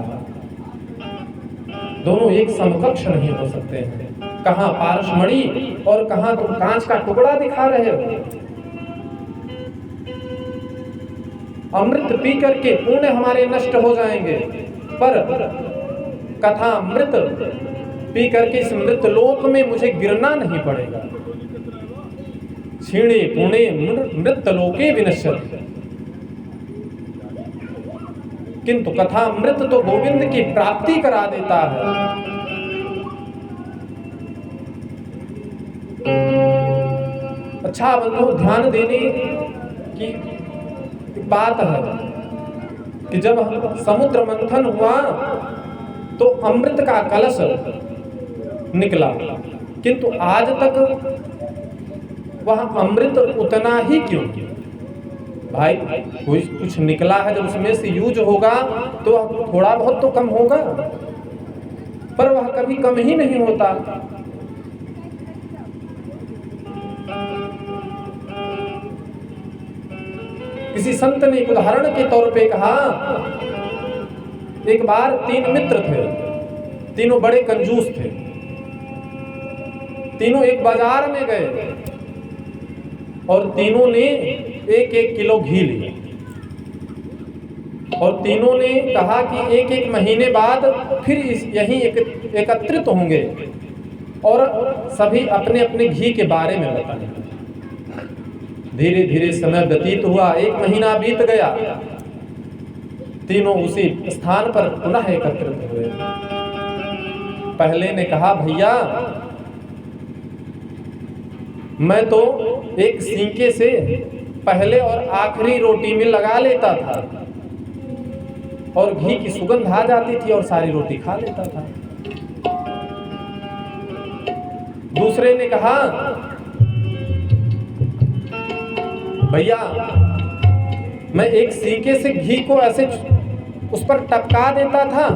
दोनों एक समकक्ष नहीं हो सकते हैं। कहाँ पारस मणि और कहाँ तुम कांच का टुकड़ा दिखा रहे हो। अमृत पी करके पुण्य हमारे नष्ट हो जाएंगे, पर कथा अमृत पी करके इस मृत लोक में मुझे गिरना नहीं पड़ेगा। क्षीणे पुणे मृत लोके विनश्यति, किंतु कथा अमृत तो गोविंद की प्राप्ति करा देता है। अच्छा बंधु, ध्यान देने की बात है कि जब समुद्र मंथन हुआ तो अमृत का कलश निकला, किंतु आज तक वह अमृत उतना ही क्यों? भाई कोई कुछ निकला है, जब उसमें से यूज होगा तो थोड़ा बहुत तो कम होगा, पर वह कभी कम ही नहीं होता। किसी संत ने एक उदाहरण के तौर पे कहा, एक बार 3 मित्र थे, तीनों बड़े कंजूस थे। तीनों एक बाजार में गए और तीनों ने 1-1 किलो घी लिया। और तीनों ने कहा कि एक एक महीने बाद फिर यहीं एकत्रित होंगे और सभी अपने अपने घी के बारे में बताएंगे। धीरे धीरे समय व्यतीत हुआ, 1 महीना बीत गया, तीनों उसी स्थान पर पुनः एकत्रित हुए। पहले ने कहा, भैया मैं तो एक सींके से पहले और आखिरी रोटी में लगा लेता था और घी की सुगंध आ जाती थी और सारी रोटी खा लेता था। दूसरे ने कहा, भैया मैं एक सीके से घी को ऐसे उस पर टपका देता था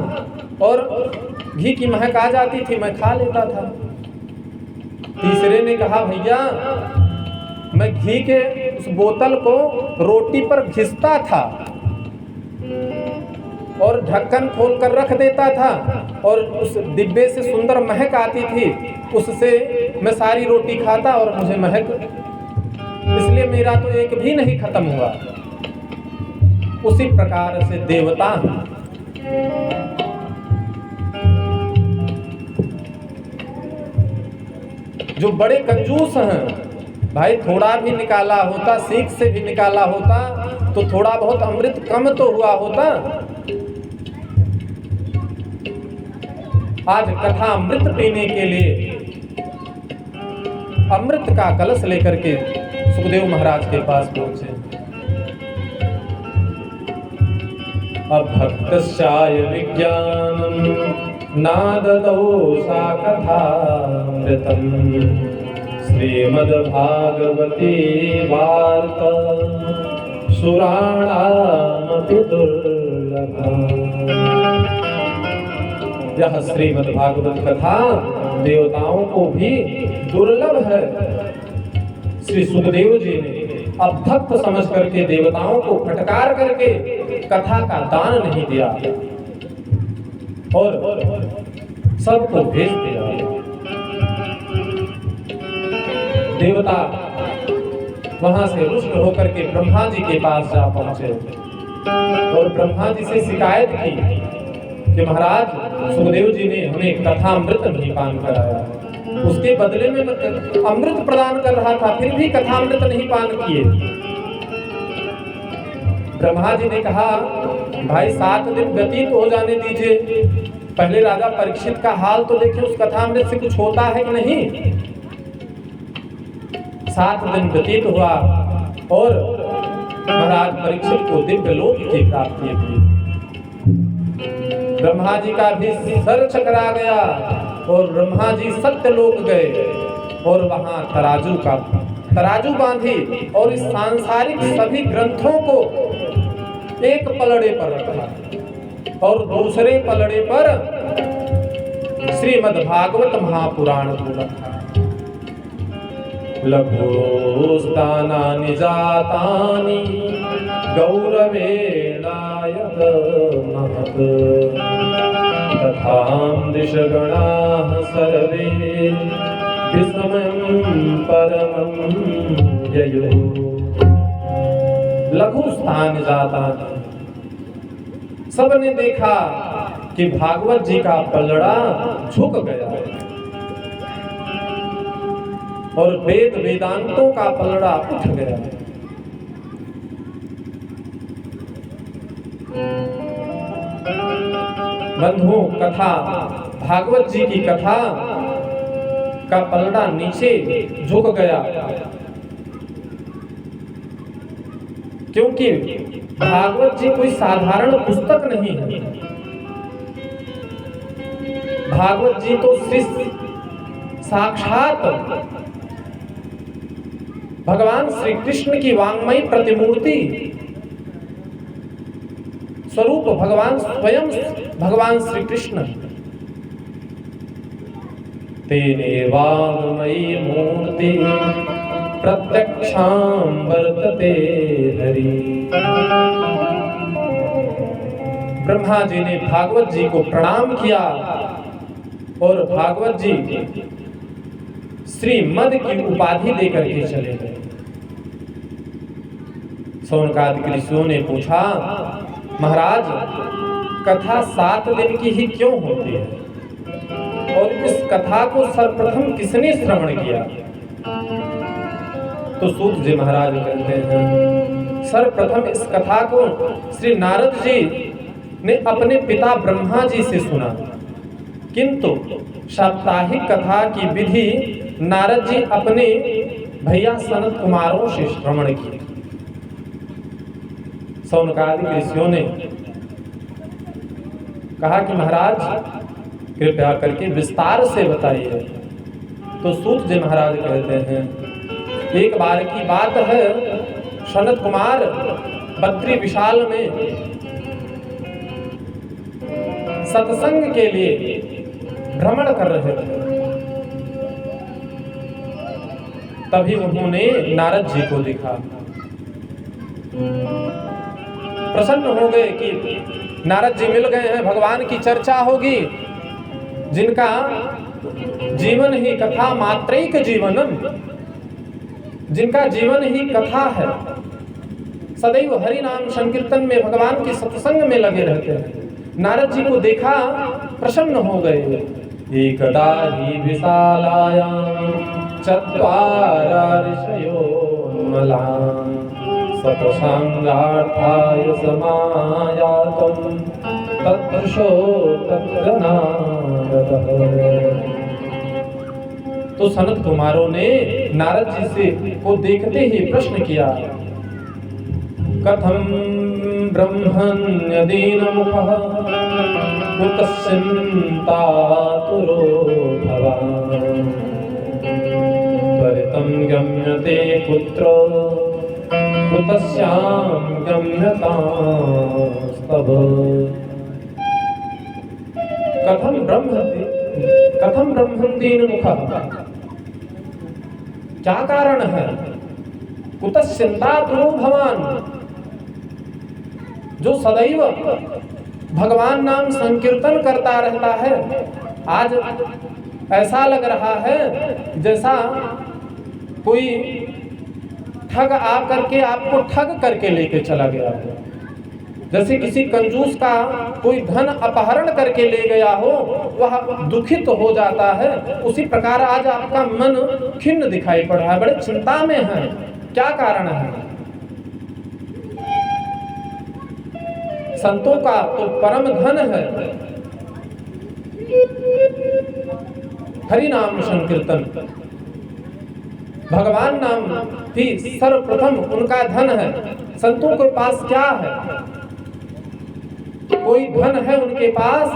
और घी की महक आ जाती थी, मैं खा लेता था। तीसरे ने कहा, भैया मैं घी के उस बोतल को रोटी पर घिसता था और ढक्कन खोल कर रख देता था और उस डिब्बे से सुंदर महक आती थी, उससे मैं सारी रोटी खाता और मुझे महक, इसलिए मेरा तो एक भी नहीं खत्म हुआ। उसी प्रकार से देवता जो बड़े कंजूस हैं, भाई थोड़ा भी निकाला होता, सीख से भी निकाला होता तो थोड़ा बहुत अमृत कम तो हुआ होता। आज कथा अमृत पीने के लिए अमृत का कलश लेकर के सुखदेव महाराज के पास पहुंचे। अभक्तस्याय विज्ञानम नादतौ सा कथामृतम् श्रीमद्भागवती वार्ता सुराणामपि दुर्लभम्। यह श्रीमद्भागवत कथा देवताओं को भी दुर्लभ है। श्री सुखदेव जी ने अभक्त समझ करके देवताओं को फटकार करके कथा का दान नहीं दिया और सबको भेज दिया। देवता वहां से रुष्ट होकर के ब्रह्मा जी के पास जा पहुंचे और ब्रह्मा जी से शिकायत की कि महाराज सुखदेव जी ने हमें कथामृत नहीं पान कराया, उसके बदले में अमृत प्रदान कर रहा था, फिर भी कथामृत नहीं पान किए। ब्रह्मा जी ने कहा, भाई 7 दिन व्यतीत हो जाने दीजिए, पहले राजा परीक्षित का हाल तो देखिए, उस कथामृत से कुछ होता है कि नहीं। 7 दिन व्यतीत हुआ और महाराज परीक्षित को दिव्य लोक की प्राप्ति हुई। ब्रह्मा जी का भी सर चकरा गया और ब्रह्मा जी सत्यलोक गए और वहां तराजू बांधी और इस सांसारिक सभी ग्रंथों को एक पलड़े पर रखा और दूसरे पलड़े पर श्रीमद् भागवत महापुराण को रखा। लघुस्तानानि जातानि गौरवेणाय महत् तथां दिशगणाः सर्वे विस्मयं परमं ययुः। लघुस्थान जातानि, सबने देखा कि भागवत जी का पलड़ा झुक गया और वेद वेदांतों का पलड़ा उठ गया। बंधुओं, कथा भागवत जी की कथा का पलड़ा नीचे झुक गया, क्योंकि भागवत जी कोई साधारण पुस्तक नहीं है। भागवत जी तो श्री साक्षात भगवान श्री कृष्ण की वांग्मयी प्रतिमूर्ति स्वरूप भगवान स्वयं भगवान श्री कृष्ण। तेने वांग्मयी मूर्ति प्रत्यक्षां वर्तते हरि। ब्रह्मा जी ने भागवत जी को प्रणाम किया और भागवत जी श्रीमद की उपाधि देकर के चले गए। शौनकादिक ऋषियों ने पूछा महाराज कथा 7 दिन की ही क्यों होती है और इस कथा को सर्वप्रथम किसने श्रवण किया? तो सूत जी महाराज कहते हैं सर्वप्रथम इस कथा को श्री नारद जी ने अपने पिता ब्रह्मा जी से सुना, किंतु साप्ताहिक कथा की विधि नारद जी अपने भैया सनत कुमारों से श्रवण की। सौनकादि ऋषियों ने कहा कि महाराज कृपया करके विस्तार से बताइए। तो सूत जी महाराज कहते हैं एक बार की बात है, सनत कुमार बद्री विशाल में सत्संग के लिए भ्रमण कर रहे थे। तभी उन्होंने नारद जी को देखा, प्रसन्न हो गए कि नारद जी मिल गए हैं, भगवान की चर्चा होगी, जिनका जीवन ही कथा मात्रैक जीवनम, जिनका जीवन ही कथा है, सदैव हरि नाम संकीर्तन में भगवान के सत्संग में लगे रहते हैं। नारद जी को देखा, प्रसन्न हो गए। एकदा हि विशालायां चत्वारा ऋषयोन्मलान् सत्संगार्थाय समायातं तदृशो तत्र नारदः। तो सनत कुमारों ने नारद जी से को देखते ही प्रश्न किया, कथं ब्रह्मण्यदीनमुखः कुतश्चिन्तातुरो भवान् त्वरितं गम्यते कुत्र कुतस्यां गम्यतास्तव। कथं ब्रह्मण्यदीनमुखः, क्या कारण है? कुतश्चिन्तातुरो भवान्, जो सदैव भगवान नाम संकीर्तन करता रहता है, आज ऐसा लग रहा है जैसा कोई ठग आकर के आपको ठग करके लेके चला गया हो, जैसे किसी कंजूस का कोई धन अपहरण करके ले गया हो, वह दुखित हो जाता है। उसी प्रकार आज आपका मन खिन्न दिखाई पड़ रहा है, बड़े चिंता में है। क्या कारण है? संतों का तो परम धन है हरि नाम संकीर्तन, भगवान नाम भी सर्वप्रथम उनका धन है। संतों के पास क्या है? कोई धन है उनके पास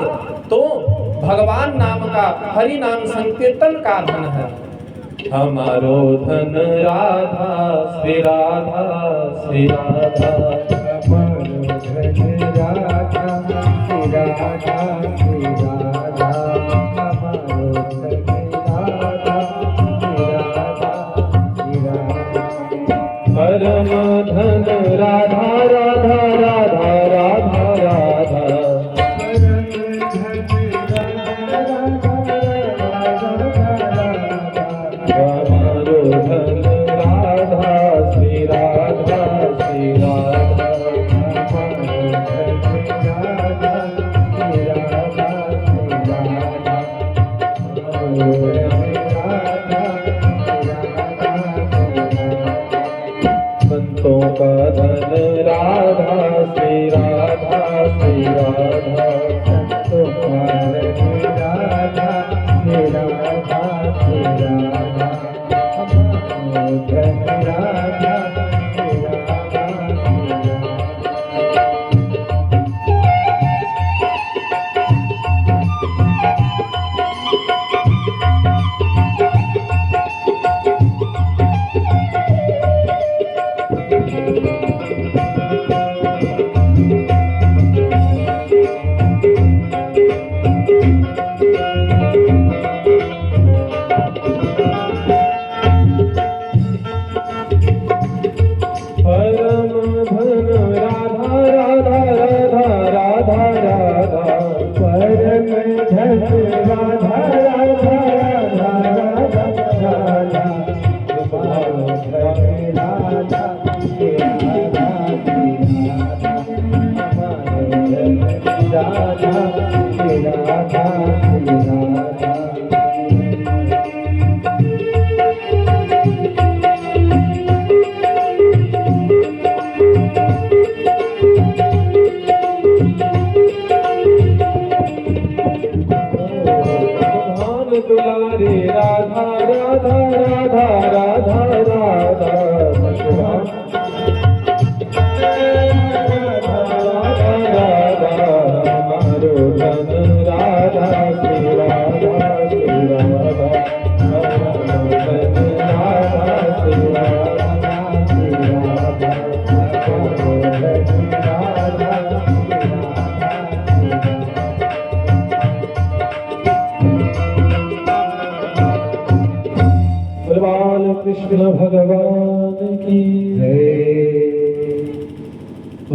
तो भगवान नाम का, हरि नाम संकीर्तन का धन है। हमारो धन राधा श्री राधा श्री राधा, हमारो धन राधा श्री राधा श्री राधा, हमारो धन राधा श्री राधा श्री राधा, परम धन राधा राधा राधा राधा राधा, संतों का धन राधा श्री राधा श्री राधा, संतों का धन राधा श्री राधा श्री राधा, हमारो धन राधा श्री राधा श्री राधा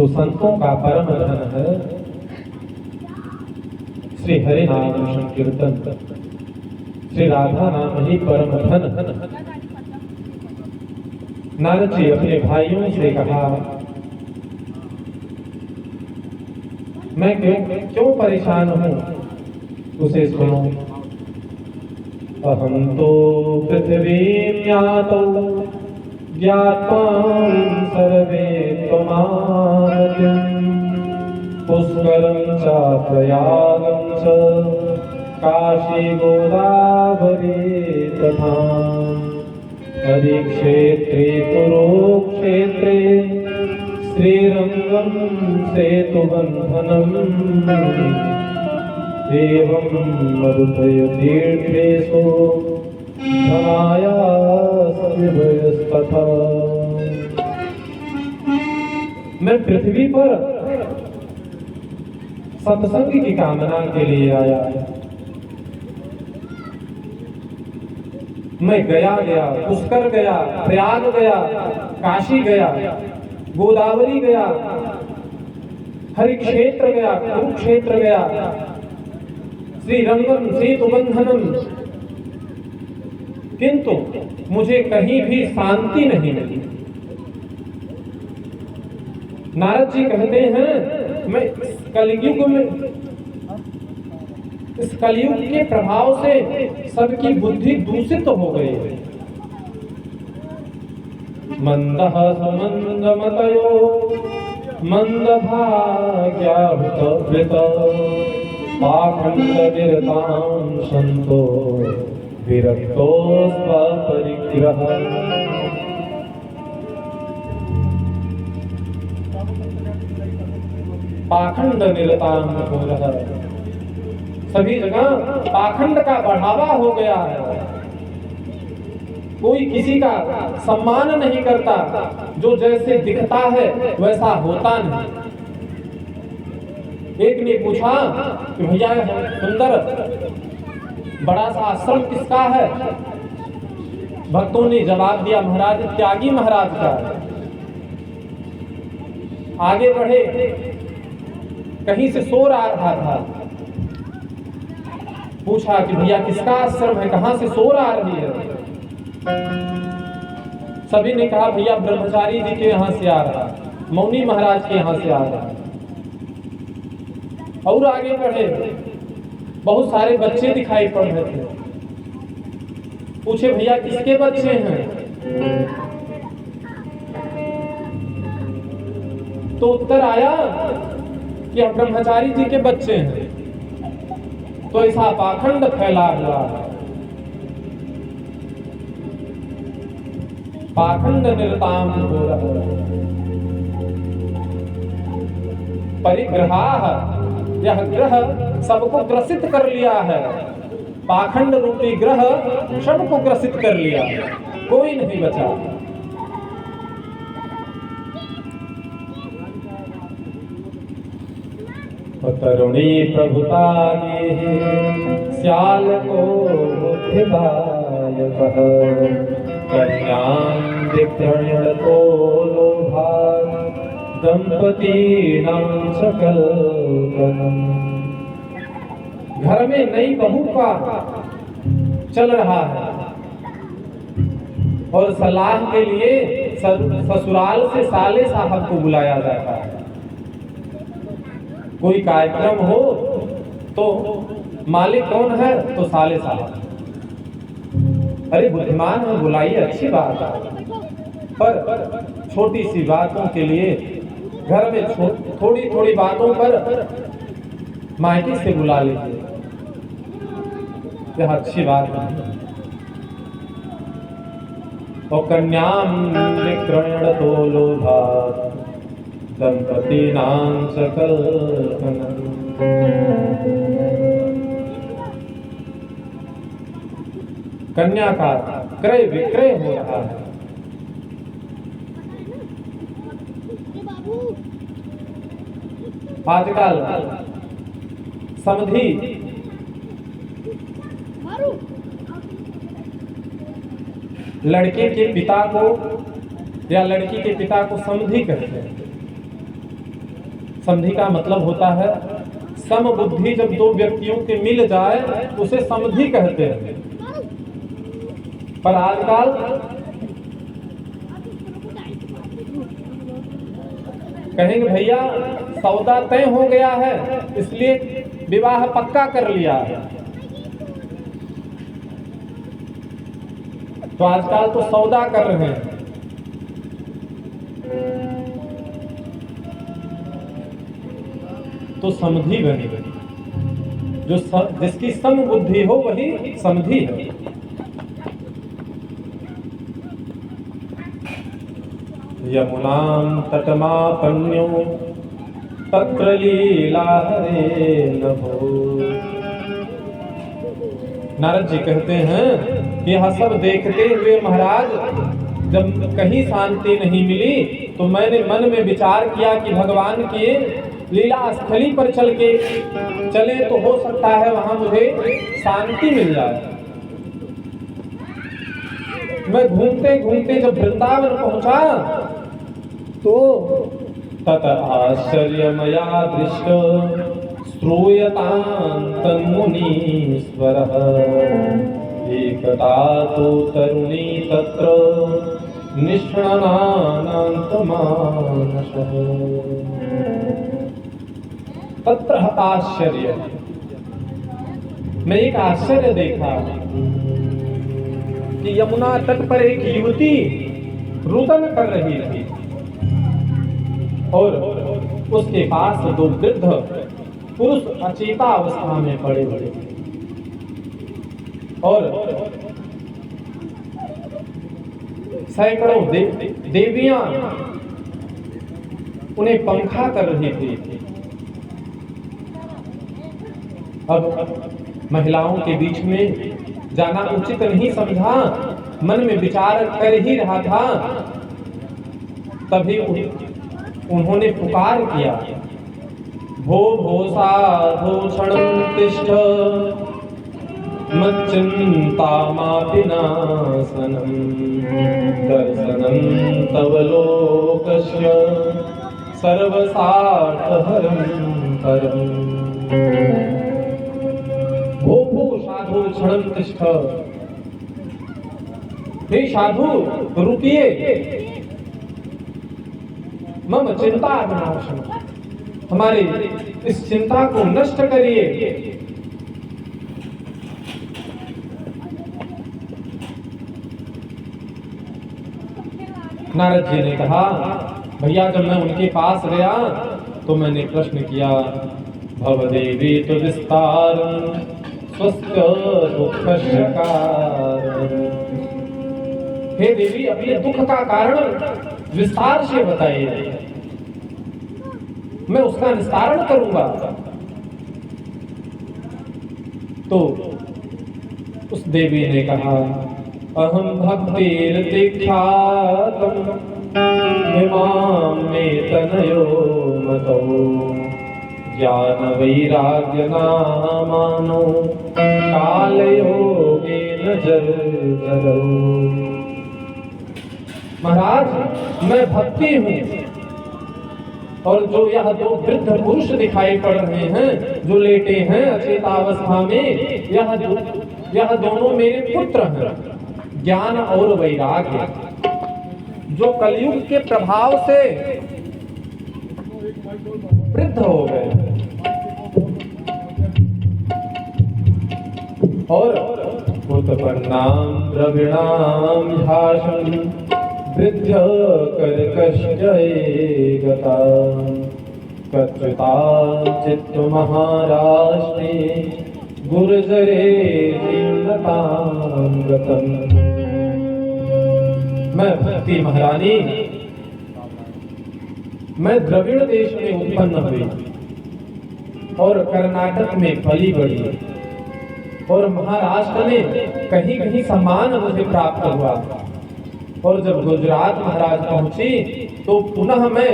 तो संतों का परम धन है श्री हरि नाम संकीर्तन, श्री राधा नाम ही परम धन। नारद जी अपने भाइयों से कहा, मैं क्यों परेशान हूं, उसे सुनो। अहम तो पृथ्वी ज्ञातो ज्ञात्वां सर्वे त्वमागतिं, पुष्करं च प्रयागं च काशी गोदावरी तथा, अधिक्षेत्रे कुरुक्षेत्रे श्रीरंगं सेतुबन्धनम्, एवं मरुभयतीर्थेषु धनायास्तथा। मैं पृथ्वी पर सत्संग की कामना के लिए आया। मैं गया, पुष्कर गया, प्रयाग गया, काशी गया, गोदावरी गया, हरिक्षेत्र गया, कुरुक्षेत्र गया, श्रीरंगम सेतुबंधनम, किंतु मुझे कहीं भी शांति नहीं मिली। नारद जी कहते हैं, मैं इस कलयुग के प्रभाव से सबकी बुद्धि दूषित हो गई है। मंदः सुमंदमतयो मंदभाग्याहुतवृत, पाखंडविरतां संतो विरक्तो स्वपरिग्रह। पाखंड निरतां घोरः, सभी जगह पाखंड का बढ़ावा हो गया है। कोई किसी का सम्मान नहीं करता, जो जैसे दिखता है वैसा होता नहीं। एक ने पूछा कि भैया सुंदर बड़ा सा आश्रम किसका है? भक्तों ने जवाब दिया, महाराज त्यागी महाराज का। आगे बढ़े, कहीं से शोर आ रहा था। पूछा कि भैया किसका आश्रम है, कहां से शोर आ रही है? सभी ने कहा भैया ब्रह्मचारी जी के यहाँ से आ रहा, मौनी महाराज के यहाँ से आ रहा। और आगे बढ़े, बहुत सारे बच्चे दिखाई पड़ रहे थे। पूछे भैया किसके बच्चे हैं? तो उत्तर आया कि हम ब्रह्मचारी जी के बच्चे हैं। तो ऐसा पाखंड फैला हुआ है। पाखंड निरताम घोरः, परिग्रहाः, यह ग्रह सबको ग्रसित कर लिया है। पाखंड रूपी ग्रह सबको ग्रसित कर लिया, कोई नहीं बचा। तरुणी प्रभुता श्याल को बुद्धिदायकः, कन्यां विक्रयणतो लोभात् दंपतीनां सकलकलम्। घर में नई बहू का चल रहा है और सलाह के लिए ससुराल से साले साहब को बुलाया जाता है। कोई कार्यक्रम हो तो मालिक कौन है? तो साले साहब। अरे बुद्धिमान है, बुलाइए, अच्छी बात है, पर छोटी सी बातों के लिए घर में थोड़ी थोड़ी बातों पर मायके से बुला लीजिए, यह अच्छी बात नहीं। और कन्यां विक्रयणतो लोभात् दंपतीनां सकलकलम्। कन्या का क्रय विक्रय हो रहा है। आजकल समधी लड़के के पिता को या लड़की के पिता को समधी कहते हैं। समधि का मतलब होता है समबुद्धि। जब दो व्यक्तियों के मिल जाए उसे समधि कहते हैं। पर आजकल कहेंगे भैया सौदा तय हो गया है इसलिए विवाह पक्का कर लिया है। तो आजकल तो सौदा कर रहे हैं। तो समधि बनी जो जिसकी समबुद्धि हो वही समधि है। यमुनां तटमापन्यो तत्र लीला हरे नभो। नारद जी कहते हैं कि यह सब देखते हुए महाराज जब कहीं शांति नहीं मिली तो मैंने मन में विचार किया कि भगवान की लीला स्थली पर चले तो हो सकता है वहां मुझे शांति मिल जाए। मैं घूमते घूमते जब वृंदावन पहुंचा तो तत आश्चर्यमया दृष्ट श्रूयतां तन्मुनीश्वरः। एकदा तु तरुणी तत्र निष्णानान्तमानसः। तत्र आश्चर्य, मैं एक आश्चर्य देखा कि यमुना तट पर एक युवती रुदन कर रही थी और उसके पास दो वृद्ध पुरुष अचेता अवस्था में पड़े हुए और सैकड़ों देवियां उन्हें पंखा कर रही थी। अब महिलाओं के बीच में जाना उचित नहीं समझा, मन में विचार कर ही रहा था, तभी उन्होंने पुकार किया, भो भो साधो क्षणं तिष्ठ मच्चिन्तामापि नाशनं दर्शनं तव लोकस्य सर्वसार्थहरं परम्। भो भो साधु क्षणं तिष्ठ, हे साधु रुकिए, मम चिंता विनाशनम्, हमारी इस चिंता को नष्ट करिए। नारद जी ने कहा, भैया जब मैं उनके पास गया तो मैंने प्रश्न किया, भवदेवी तो विस्तार स्वस्थ दुःखस्य कारण। हे देवी अपने दुख का कारण विस्तार से बताइए, मैं उसका निस्तारण करूंगा। तो उस देवी ने कहा, अहम भक्तिर्तिख्यातम् इमां मे तनयो मतो ज्ञान वैराग्य नामानो कालयोगेन जर्जरो। महाराज मैं भक्ति हूँ और जो यह दो वृद्ध पुरुष दिखाई पड़ रहे हैं जो लेटे हैं अचेतावस्था में, यह दोनों मेरे पुत्र हैं, ज्ञान और वैराग्य, जो कलयुग के प्रभाव से वृद्ध हो गए और उत्पन्नां द्रविणां ह्याशं वृद्ध कर्कशजये गता कच्युता चित्त महाराष्ट्रे गुर्जरे जीर्णतां गतम्। मैं भक्ति महारानी, मैं द्रविड़ देश में उत्पन्न हुई और कर्नाटक में पली बढ़ी और महाराष्ट्र में कहीं कहीं सम्मान मुझे प्राप्त हुआ और जब गुजरात महाराज पहुंची तो पुनः मैं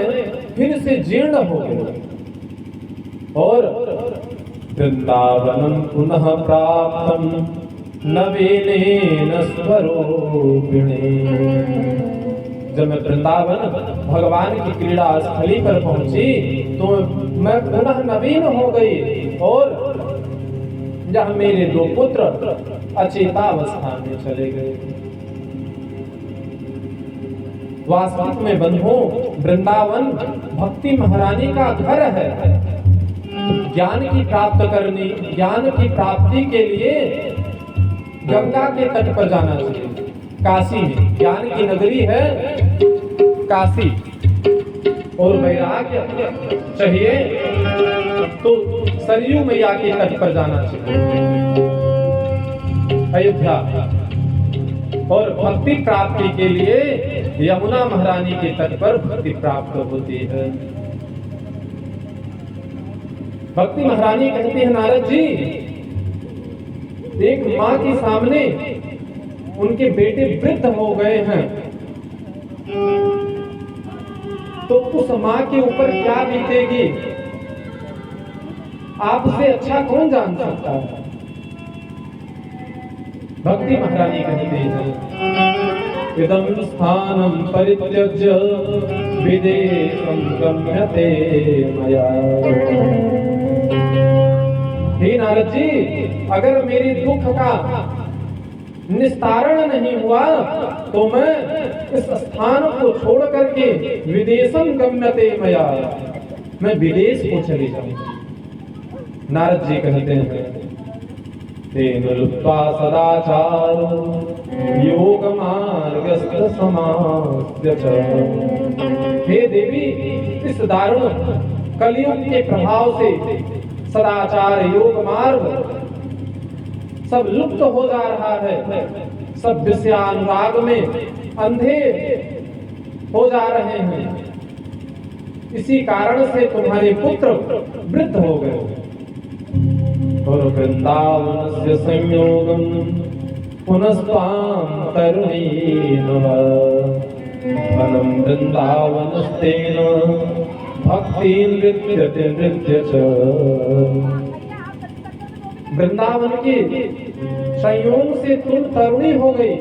फिर से जीर्ण हो गई और वृंदावनम पुनः प्राप्तम नवीनेन स्वरूपिणे। जब मैं वृंदावन भगवान की क्रीड़ा स्थली पर पहुंची तो मैं पुनः नवीन हो गई और जहां मेरे दो पुत्र अचेतावस्था में चले गए। वास्तविक में बंधु वृंदावन भक्ति महारानी का घर है। ज्ञान की प्राप्ति के लिए गंगा के तट पर जाना चाहिए। काशी में ज्ञान की नगरी है काशी, और वैराग्य चाहिए तो सरयू मैया के तट पर जाना चाहिए अयोध्या, और भक्ति प्राप्ति के लिए यमुना महारानी के तट पर भक्ति प्राप्त होती है। भक्ति महारानी कहती है नारद जी, एक माँ के सामने उनके बेटे वृद्ध हो गए हैं तो उस माँ के ऊपर क्या बीतेगी आपसे अच्छा कौन जान सकता है। भक्ति महारानी कहती है इदं स्थानं परित्यज्य विदेशं गम्यते मया। हे नारद जी, अगर मेरे दुख का निस्तारण नहीं हुआ तो मैं इस स्थान को छोड़ करके विदेशम गम्यते मया, मैं विदेश को चले जाऊंगा। नारद जी कहते हैं तेन लुप्त्वा सदाचार योग मार्गस्थ समास्य च। हे देवी, इस दारुण कलियुग के प्रभाव से सदाचार योग मार्ग सब लुप्त हो जा रहा है। सब विषयानुराग में अंधे हो जा रहे हैं। इसी कारण से तुम्हारे पुत्र वृद्ध हो गए। और वृंदावन से संयोगम पुनस्ताम तरुणीन वनम वृंदावनस्तेन भक्ति नृत्यते नृत्य च। वृंदावन के संयोग से तुम तरुणी हो गई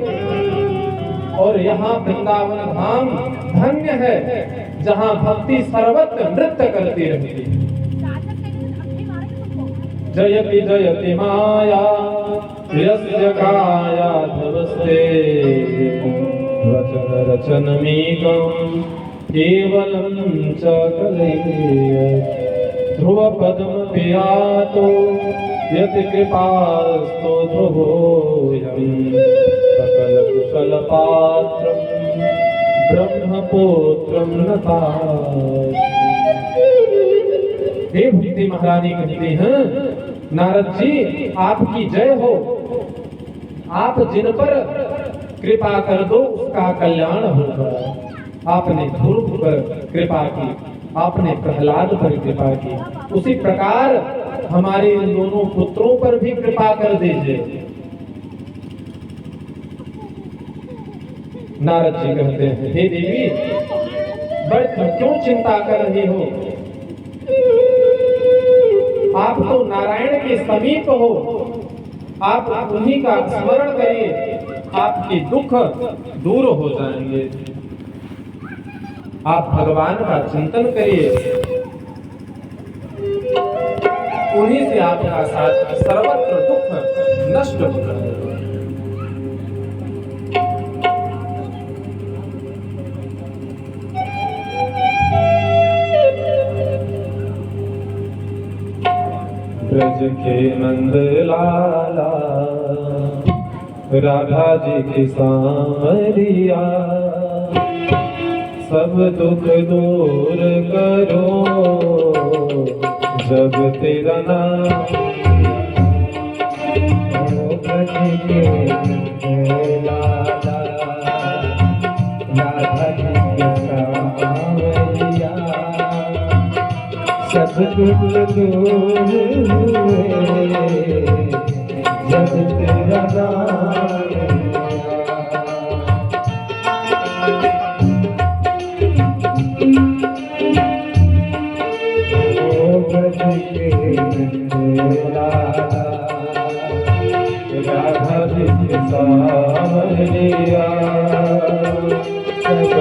और यहाँ वृंदावन धाम धन्य है जहाँ भक्ति सर्वत्र नृत्य करती रहती है। जयति जयति माया यस्य काया धवस्ते वचन रचनमीकं केवलं च कलये। ध्रुव पद्म पियातो यति कृपास्तो ध्रुवोऽयं सकल कुशल पात्रं ब्रह्मपुत्रं नतात्। हे भक्ति महारानी कहती हैं नारद जी, आपकी जय हो। आप जिन पर कृपा कर दो उसका कल्याण होगा। आपने ध्रुव पर कृपा की, आपने प्रहलाद पर कृपा की, उसी प्रकार हमारे इन दोनों पुत्रों पर भी कृपा कर दीजिए। नारद जी कहते हैं हे देवी, क्यों चिंता कर रही हो? आप तो नारायण के समीप हो। आप उन्हीं का स्मरण करिए, आपके दुख दूर हो जाएंगे। आप भगवान का चिंतन करिए, उन्हीं से आपका साथ सर्वत्र दुख नष्ट हो जाएगा। ब्रज के नंद लाला राधा जी की सांवरिया, सब दुख दूर करो जब तेरा नाम। ब्रज के लाला राधा जी की सांवरिया, सब दुख दूर जब तेरा नाम। राधा जी के सांवरिया, सब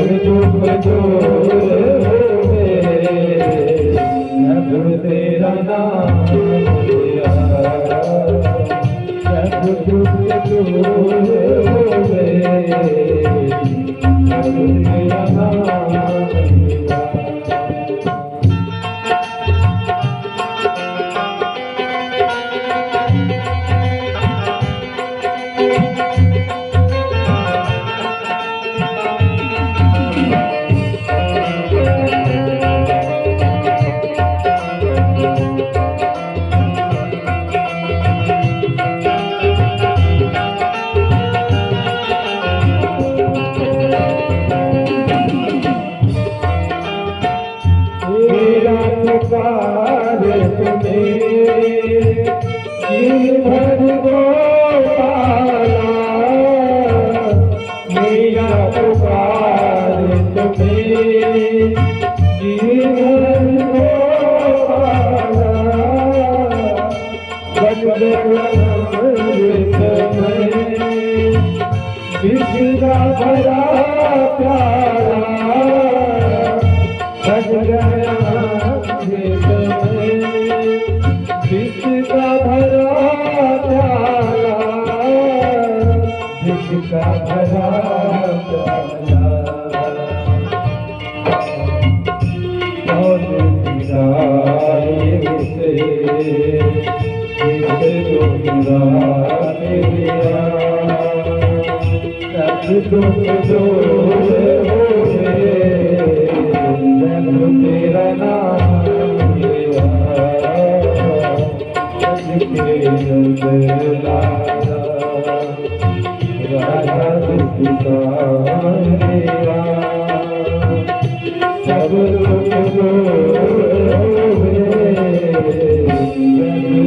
मेरा पुकारे तुम्हें गिरधर गोपाला, मेरा पुकारे तुम्हें गिरधर गोपाला, अमृत में विश्व भरा प्यारा, भज गया अमृत में विश्व भरा प्यारा, विश्व भरा प्यारा। और से तेरा नाम राधा सब लोग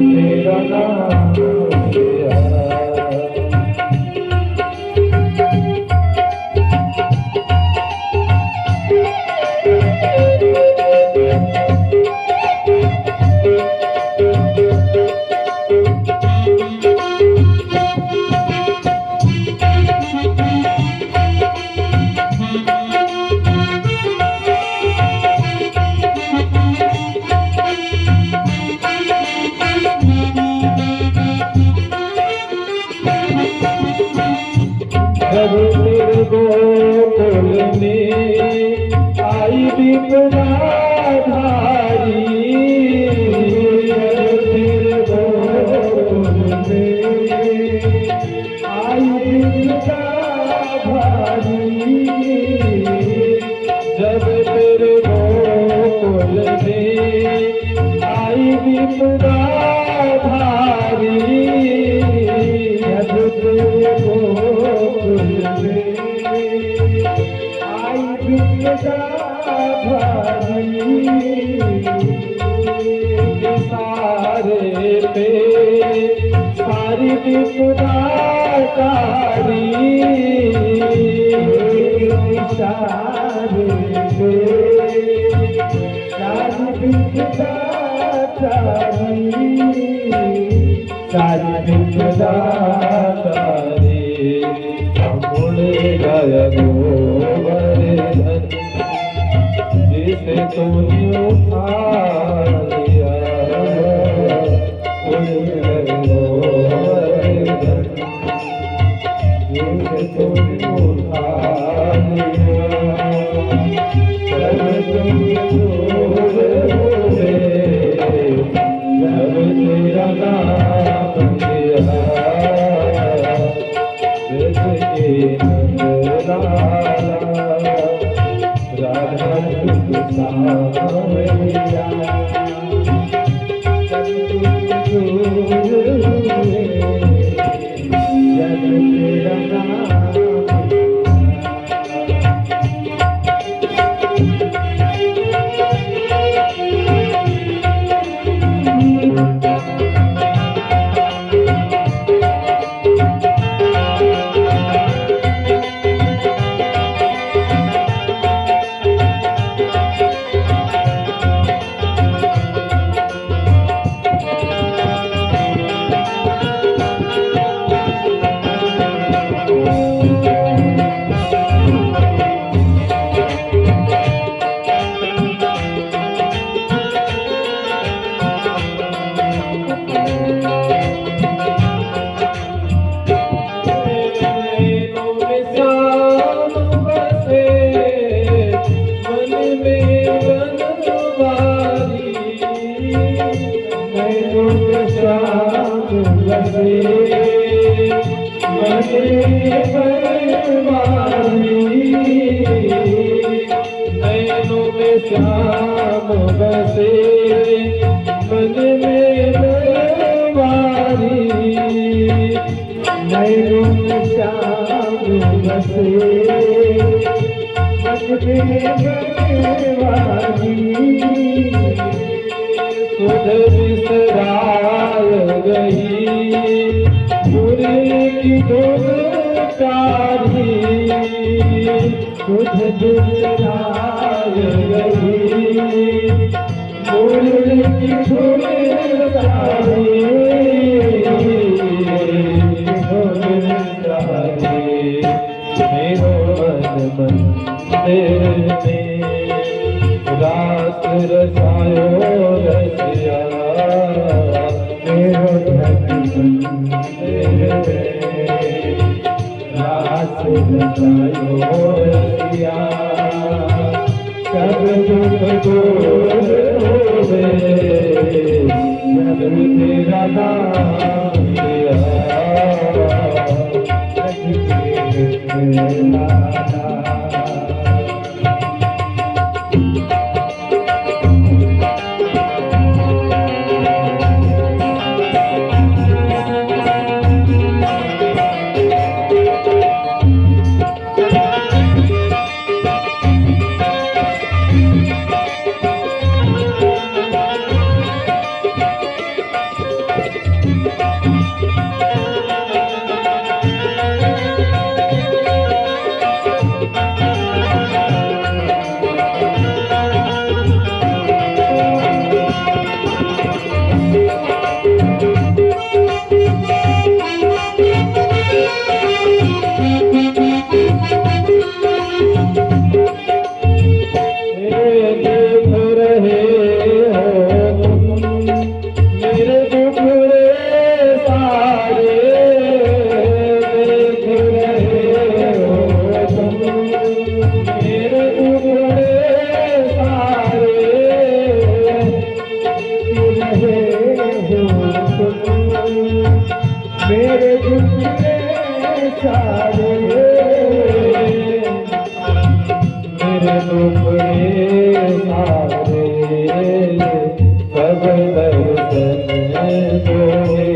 तेरा नाम जब तेरे गोकुल में आई विपदा धारी, तेरे गोकुल में आई विपदा धारी, जब तेरे गोकुल में आई विपदा धारी, जब तेरे आई विपदा भारी, सारे पे सारी विपदा कारी, सारे पे सारी विपदा कारी, सारी विपदा कारी। गया गोवर्धन जिसे तूने उठा लिया, गोवर्धन जिसे तूने उठा लिया, जब तुम दूर हुए जब तेरा नाम लिया, राधा नैनों में श्याम बसे मन में बनवारी, नैनों में श्याम बसे मन में वाली तुझ बिसराय गई बुरी की धुन कारी तुझ बिसराय गई बुरी की धुन कारी मेरो मन मंदिर में रास रसायो रसिया मेरो मन मंदिर में रास रसायो रसिया सब दुख दूर होवे जब तेरा नाम लिया मेरे दुखड़े सारे मेरे दुखड़े सारे सब दर्शन दोगे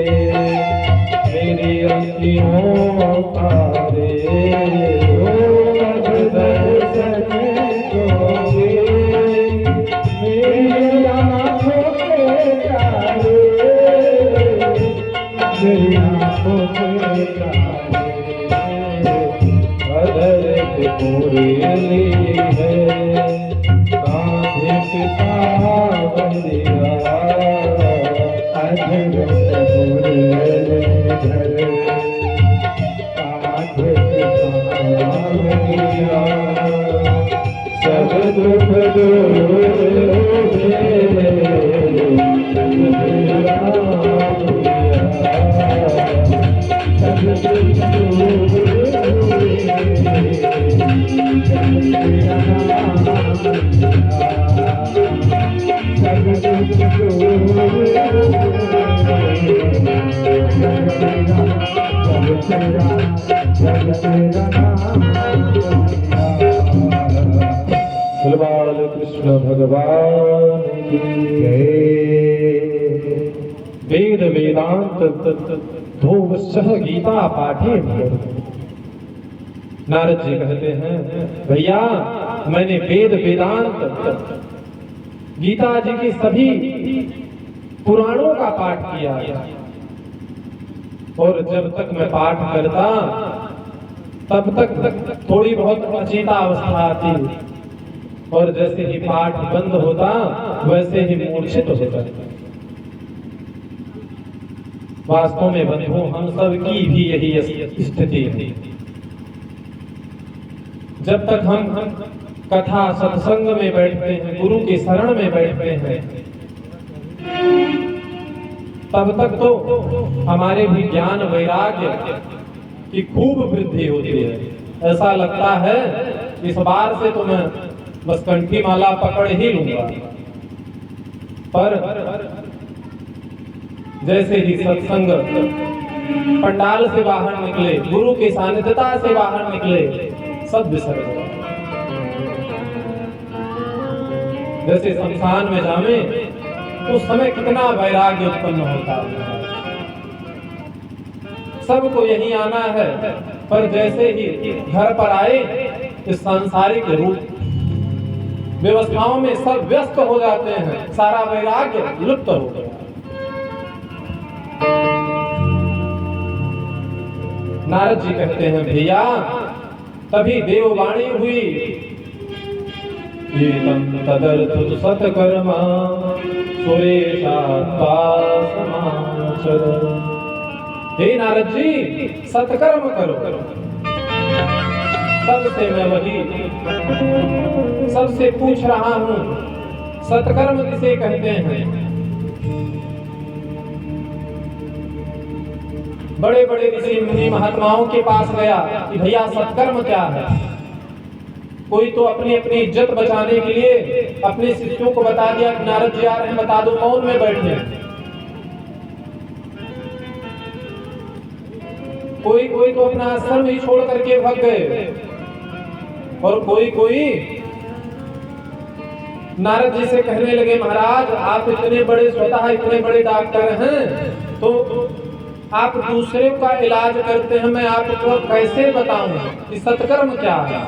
मेरी अखियों तारे सब दर्शन दोगे मेरी आँखों के तारे मेरी आँखों के तारे अदर पूरी ली है कांधे पे सावरिया अदर पूरी घर कांधे पे सावरिया सब दुख दूर भगवान कृष्ण भगवान की वेद वेदांत धूवश्चः गीता पाठे नारद जी कहते हैं भैया मैंने वेद वेदांत गीता जी के सभी पुराणों का पाठ किया और जब तक मैं पाठ करता तब तक थोड़ी बहुत अचेता अवस्था आती और जैसे ही पाठ बंद होता वैसे ही मूर्छित हो जाता। वास्तव में बंधु हम सब की भी यही स्थिति है। जब तक हम कथा सत्संग में बैठते हैं, गुरु के शरण में बैठते हैं, तब तक तो हमारे भी ज्ञान वैराग्य की खूब वृद्धि होती है। ऐसा लगता है इस बार से तो मैं बस कंठी माला पकड़ ही लूंगा। पर जैसे ही सत्संग पंडाल से बाहर निकले, गुरु की सानिध्यता से बाहर निकले, सब बिसर गए। जैसे शमशान में जावे उस समय कितना वैराग्य उत्पन्न होता है। सबको यही आना है, पर जैसे ही घर पर आए इस सांसारिक रूप व्यवस्थाओं में सब व्यस्त हो जाते हैं, सारा वैराग्य लुप्त हो गया। नारद जी कहते हैं भैया तभी देववाणी हुई, एतं तदर्थु सत्कर्मा सुरेशात्मा समाचर। हे नारद जी सत्कर्म करो। तब से मैं वही सबसे पूछ रहा हूं, सत्कर्म किसे कहते हैं? बड़े बड़े ऋषि मुनि महात्माओं के पास गया कि भैया सत्कर्म क्या है? कोई तो अपनी अपनी इज्जत बचाने के लिए अपने शिष्यों को बता दिया कि नारद जी आ रहे हैं, बता दो मौन में बैठे। कोई कोई तो अपना आश्रम ही छोड़ करके भाग गए, और कोई कोई नारद जी से कहने लगे महाराज आप इतने बड़े, स्वतः इतने बड़े डॉक्टर हैं, तो आप दूसरे का इलाज करते हैं, मैं आपको कैसे बताऊं कि सत्कर्म क्या है?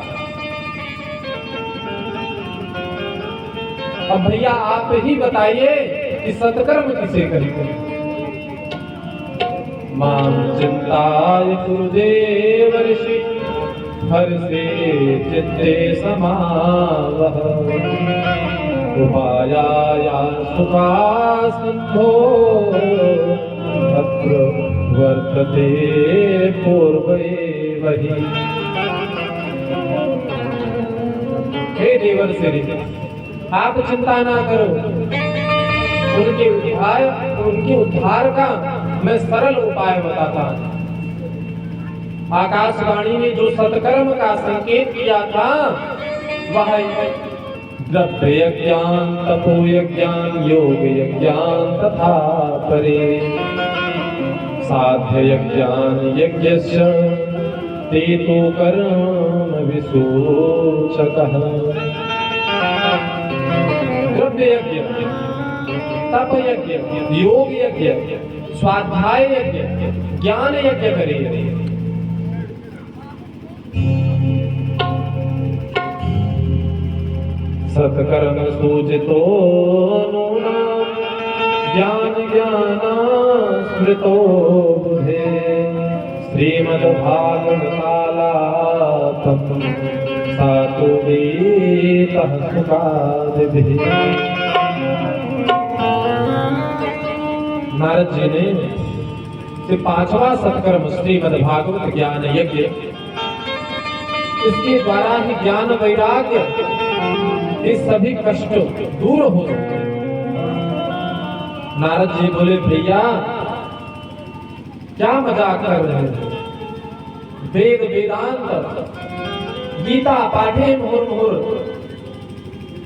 अब भैया आप ही बताइए कि सत्कर्म किसे कहेंगे? मां चिंताय गुरुदेव ऋषि हर्षे चित्ते समावह, उपायाया सुखा सिंधो तत्र वर्तते पूर्वे वही। हे देवर श्री आप चिंता ना करो, उनके उद्धार का मैं सरल उपाय बताता हूं। आकाशवाणी ने जो सत्कर्म का संकेत किया था वह द्रव्य यज्ञान, तपो यज्ञान, योग यज्ञान तथा परे साध्य यज्ञान यज्ञस्य ते तो कर्म विसूचकः। द्रव्य यज्ञ, तप यज्ञ, योग यज्ञ, स्वाध्याय यज्ञ, ज्ञान यज्ञ करिए। सत्कर्म सूचितो नूनां ज्ञान स्मृतो बुधे श्रीमद्भागवतालापं सातु गीतः सुखादिभिः। नारद जी ने पांचवा सत्कर्म श्रीमद्भागवत ज्ञान यज्ञ, इसके द्वारा ही ज्ञान वैराग्य ये सभी कष्ट दूर हो जाते। नारद जी बोले भैया क्या मजाक कर रहे हैं? वेद वेदांत गीता पाठे मुहुर्मुहुर,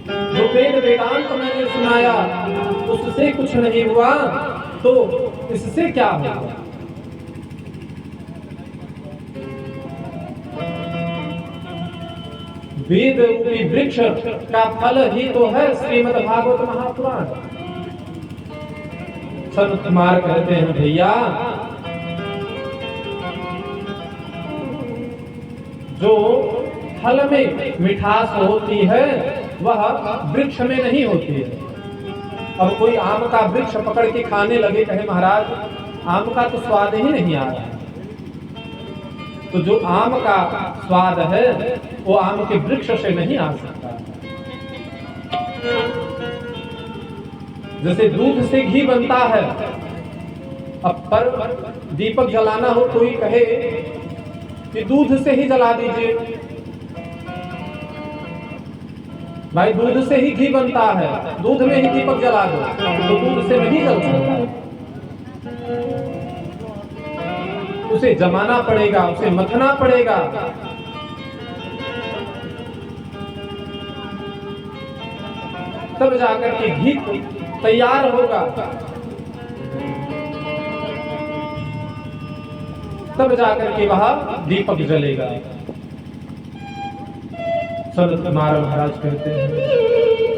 जो वेद वेदांत मैंने सुनाया उससे कुछ नहीं हुआ तो इससे क्या होगा? वेद रूपी वृक्ष का फल ही तो है श्रीमद् भागवत महापुराण। संत कुमार कहते हैं भैया जो फल में मिठास होती है वह वृक्ष में नहीं होती है। अब कोई आम का वृक्ष पकड़ के खाने लगे, कहे महाराज आम का तो स्वाद ही नहीं आ रहा है, तो जो आम का स्वाद है वो आम के वृक्ष से नहीं आ सकता। जैसे दूध से घी बनता है, अब पर दीपक जलाना हो कोई कहे कि दूध से ही जला दीजिए, भाई दूध से ही घी बनता है, दूध में ही दीपक जला दो, तो दूध से नहीं जल सकता। उसे जमाना पड़ेगा, उसे मथना पड़ेगा। तब जाकर के घी तैयार होगा, तब जाकर के वहां दीपक जलेगा। संत कुमार महाराज कहते हैं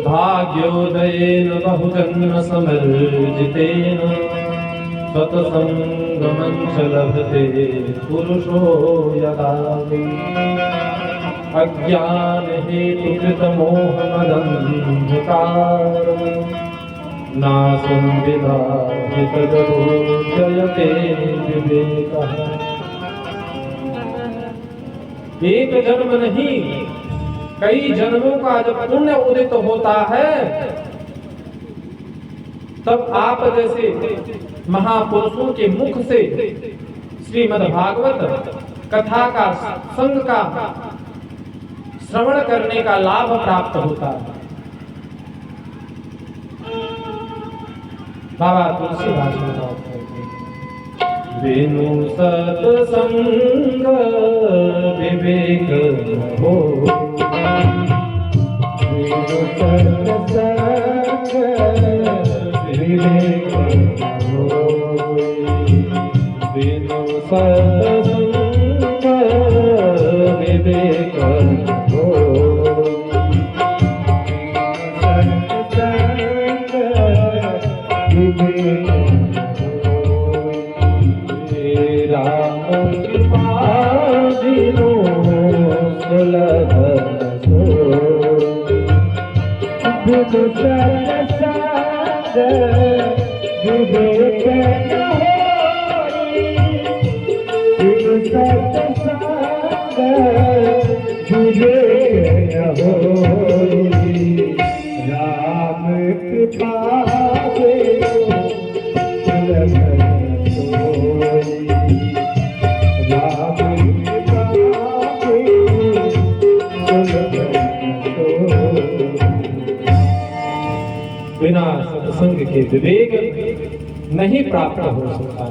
भाग्योदयेन बहुजन्म समर्जितेन सत्संगमं च लभते पुरुषो यदा। अज्ञान हेतु कृत मोह मदंधकार नासं विधाहि तदभूजयते विवेकः। एक जन्म नहीं, कई जन्मों का जब पुण्य उदित होता है, तब आप जैसे महापुरुषों के मुख से श्रीमद् भागवत कथा का, संग का श्रवण करने का लाभ प्राप्त होता है। बाबा तुलसीदास बिनु सत्संग विवेक हो, बिनु सत्संग विवेक हो, बिनु सत्संग विवेक हो, सत्संग विवेक राम कृपा बिनु सुलभ सो, बिनु सत्संग विवेक होई, बिनु सत्संग विवेक होई, राम कृपा बिनु सुलभ सोई, राम कृपा बिनु सुलभ सोई। बिना सत्संग के विवेक नहीं प्राप्त हो सकता।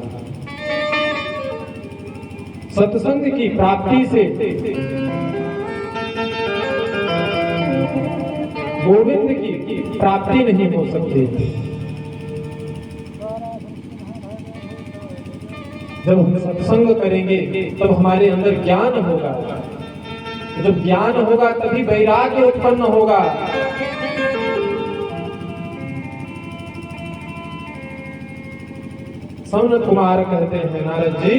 सत्संग की प्राप्ति से गोविंद की प्राप्ति नहीं हो सकती। जब हम सत्संग करेंगे तब हमारे अंदर ज्ञान होगा, जब ज्ञान होगा तभी वैराग्य उत्पन्न होगा। सौनक कुमार कहते हैं, नारद जी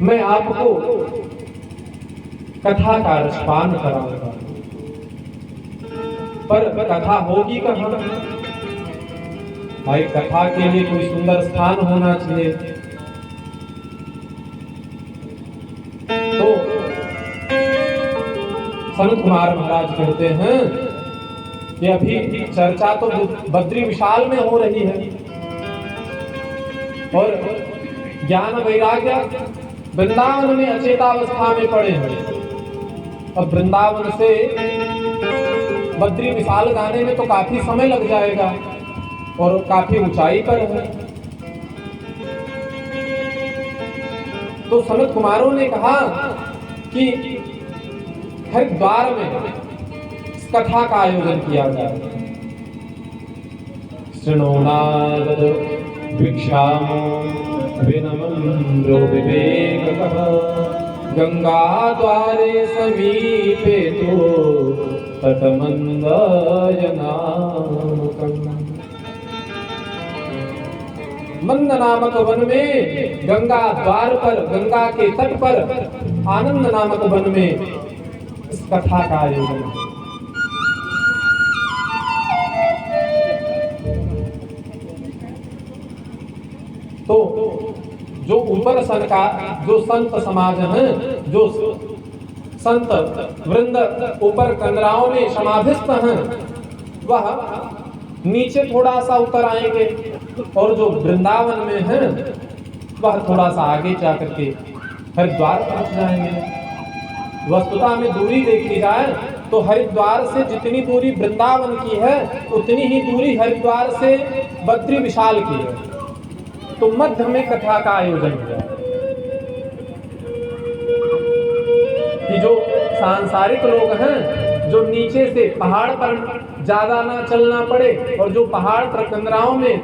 मैं आपको कथा का रसपान कराऊंगा, पर कथा होगी कहाँ? भाई कथा के लिए कोई सुंदर स्थान होना चाहिए। तो सनत कुमार महाराज कहते हैं कि अभी चर्चा तो बद्री विशाल में हो रही है और ज्ञान वैराग्य वृंदावन में अचेतावस्था में पड़े हैं। अब वृंदावन से बद्री विशाल गाने में तो काफी समय लग जाएगा और काफी ऊंचाई पर है। तो सनत कुमारों ने कहा कि हरिद्वार में कथा का आयोजन किया जाए। शृणोनाद भिक्षामो विनम्रो विवेकः, गंगा द्वारे समीपे तो तटमंदयनाकम्। मंद नामक वन में, गंगा द्वार पर, गंगा के तट पर, आनंद नामक वन में इस कथा का आयोजन है। तो जो ऊपर जो संत समाज हैं, जो संत वृंद ऊपर कंदराओं में समाधिस्थ हैं, वह नीचे थोड़ा सा उतर आएंगे और जो वृंदावन में हैं वह थोड़ा सा आगे जा करके हरिद्वार पहुंच जाएंगे। वस्तुतः में दूरी देखी जाए तो हरिद्वार से जितनी दूरी वृंदावन की है उतनी ही दूरी हरिद्वार से बद्री विशाल की है। तो मध्य में कथा का आयोजन किया कि जो सांसारिक लोग हैं, जो नीचे से पहाड़ पर ज्यादा ना चलना पड़े और जो पहाड़ पर कंदराओं में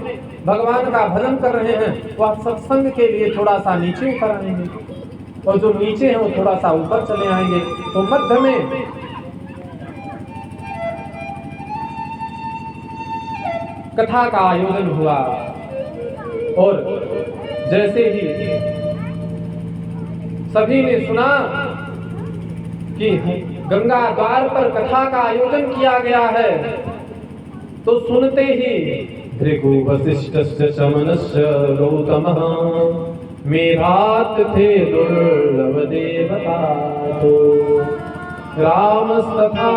भगवान का भजन कर रहे हैं, वह सत्संग के लिए थोड़ा सा नीचे उतर आएंगे और जो नीचे हैं वो थोड़ा सा ऊपर चले आएंगे। तो मध्य में कथा का आयोजन हुआ और जैसे ही सभी ने सुना कि गंगा द्वार पर कथा का आयोजन किया गया है, तो सुनते ही भृगु वसिष्ठस्य शमनस्य गौतमः मेधात थे दुर्लभ देवता तो रामस्तथा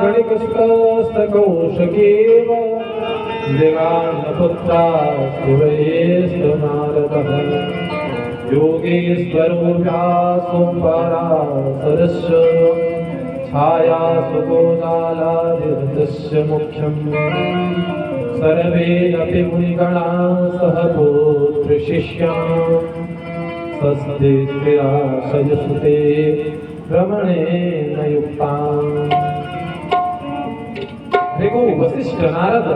गणिकस्तकौशकेव मृगान्नपुत्रा शिवयेस्तु नारदः योगेश्वरो व्यासो पराशरस्य छायासु गोजालादिर्दस्य मुख्यम् सर्वेऽपि मुनिगणा सह पुत्रशिष्याः स्वस्ति स्थिराशयसुते रमणेन युक्ताः। भृगु वशिष्ठ नारद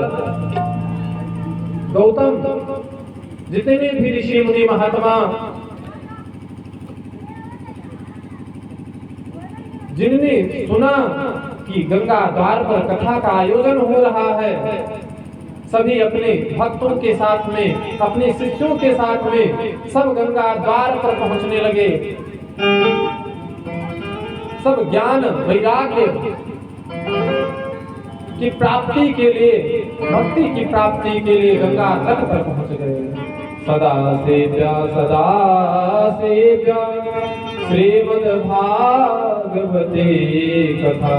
गौतम जितने भी ऋषि मुनि महात्मा जिनने सुना कि गंगा द्वार पर कथा का आयोजन हो रहा है, सभी अपने भक्तों के साथ में, अपने शिष्यों के साथ में सब गंगा द्वार पर पहुंचने लगे। सब ज्ञान वैराग्य की प्राप्ति के लिए, भक्ति की प्राप्ति के लिए गंगा तट पर पहुंच गए। सदा सेव्या श्रीमद्भागवते कथा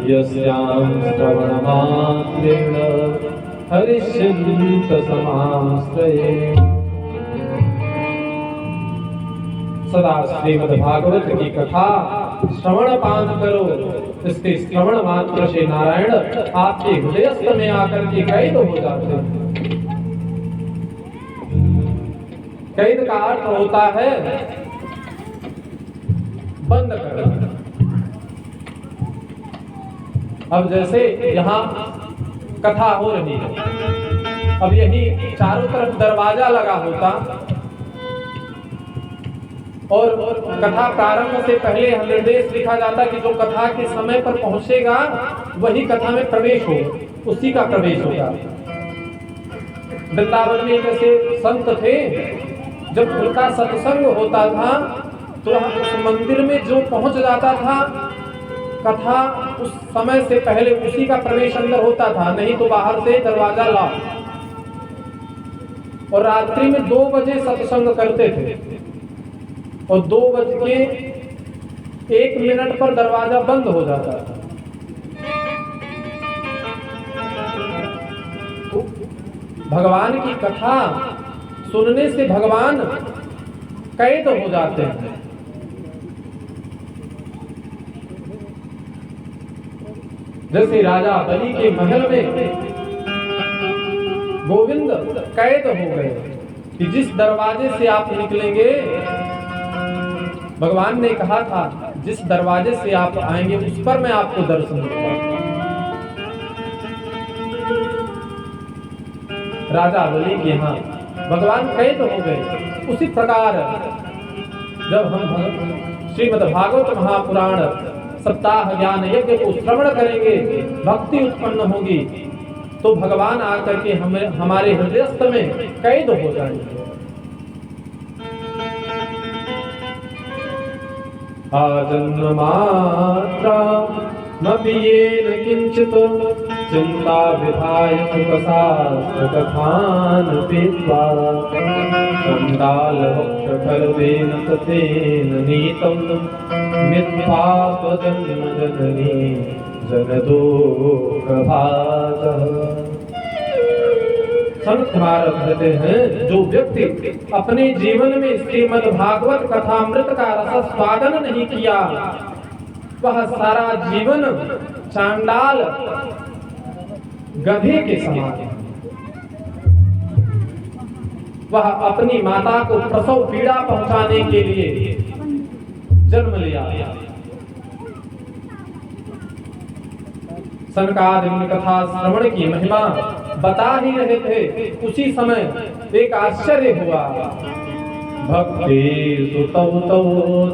यस्यां श्रवणमात्रेण हरिष्यन्त समाश्रये। सदा श्रीमद्भागवत की कथा श्रवण पान करो, इसके श्रवण मात्र से नारायण आपके हृदयस्थ में आकर के कैद हो जाते हैं। कैद का अर्थ होता है बंद करना। अब जैसे यहाँ कथा हो रही है, अब यही चारों तरफ दरवाजा लगा होता और कथा प्रारंभ से पहले हम निर्देश लिखा जाता कि जो कथा के समय पर पहुंचेगा वही कथा में प्रवेश हो, उसी का प्रवेश होगा। वृंदावन में जैसे संत थे, जब उनका सत्संग होता था तो उस मंदिर में जो पहुंच जाता था, कथा उस समय से पहले उसी का प्रवेश अंदर होता था, नहीं तो बाहर से दरवाजा लॉक। और रात्रि में 2 बजे सत्संग करते थे और 2:01 पर दरवाजा बंद हो जाता था। तो भगवान की कथा सुनने से भगवान कैद हो जाते हैं। जैसे राजा बलि के महल में गोविंद कैद हो गए कि जिस दरवाजे से आप निकलेंगे, भगवान ने कहा था जिस दरवाजे से आप आएंगे उस पर मैं आपको दर्शन दूंगा। राजा बलि के यहाँ भगवान कैद हो गए। उसी प्रकार जब हम श्रीमद्भागवत महापुराण सप्ताह ज्ञान यज्ञ को श्रवण करेंगे, भक्ति उत्पन्न होगी, तो भगवान आकर के हमारे हृदयस्थ में कैद हो जाएंगे। आजन्म मात्रा मपीयेन किंचित चिंता विधाय सुखशास्त्र कथान पीत्वा चंडाल वक्षफलवेन ततेन नीतं मिथ्या स्वजन्म जननी जनदुःखभाजः। संत कुमार कहते हैं, जो व्यक्ति अपने जीवन में श्रीमद्भागवत कथामृत का रस स्वादन नहीं किया, वह सारा जीवन चांडाल गधे के समान है। वह अपनी माता को प्रसव पीड़ा पहुंचाने के लिए जन्म लिया। सनकादि मुनि कथा श्रवण की महिमा बता ही रहे थे, उसी समय एक आश्चर्य हुआ। भक्ति सुतौ तौ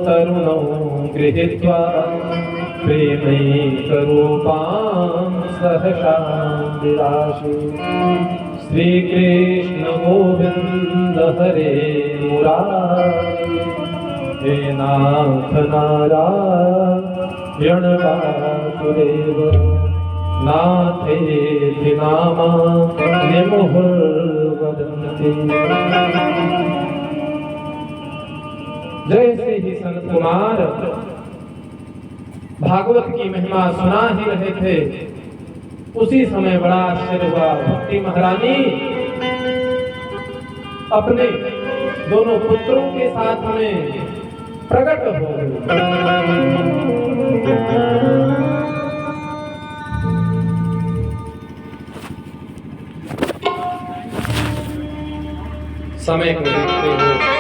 तरुणौ गृहीत्वा प्रेमैकरूपां सहसा विराशि श्री कृष्ण गोविंद हरे मुरारी हे नाथ नारायण वासुदेव नाथेति नामानि मुहुर्वदन्ति। जैसे ही संत कुमार भागवत की महिमा सुना ही रहे थे, उसी समय बड़ा आश्चर्य हुआ। भक्ति महारानी अपने दोनों पुत्रों के साथ में प्रकट हो गई। समय को देखते हुए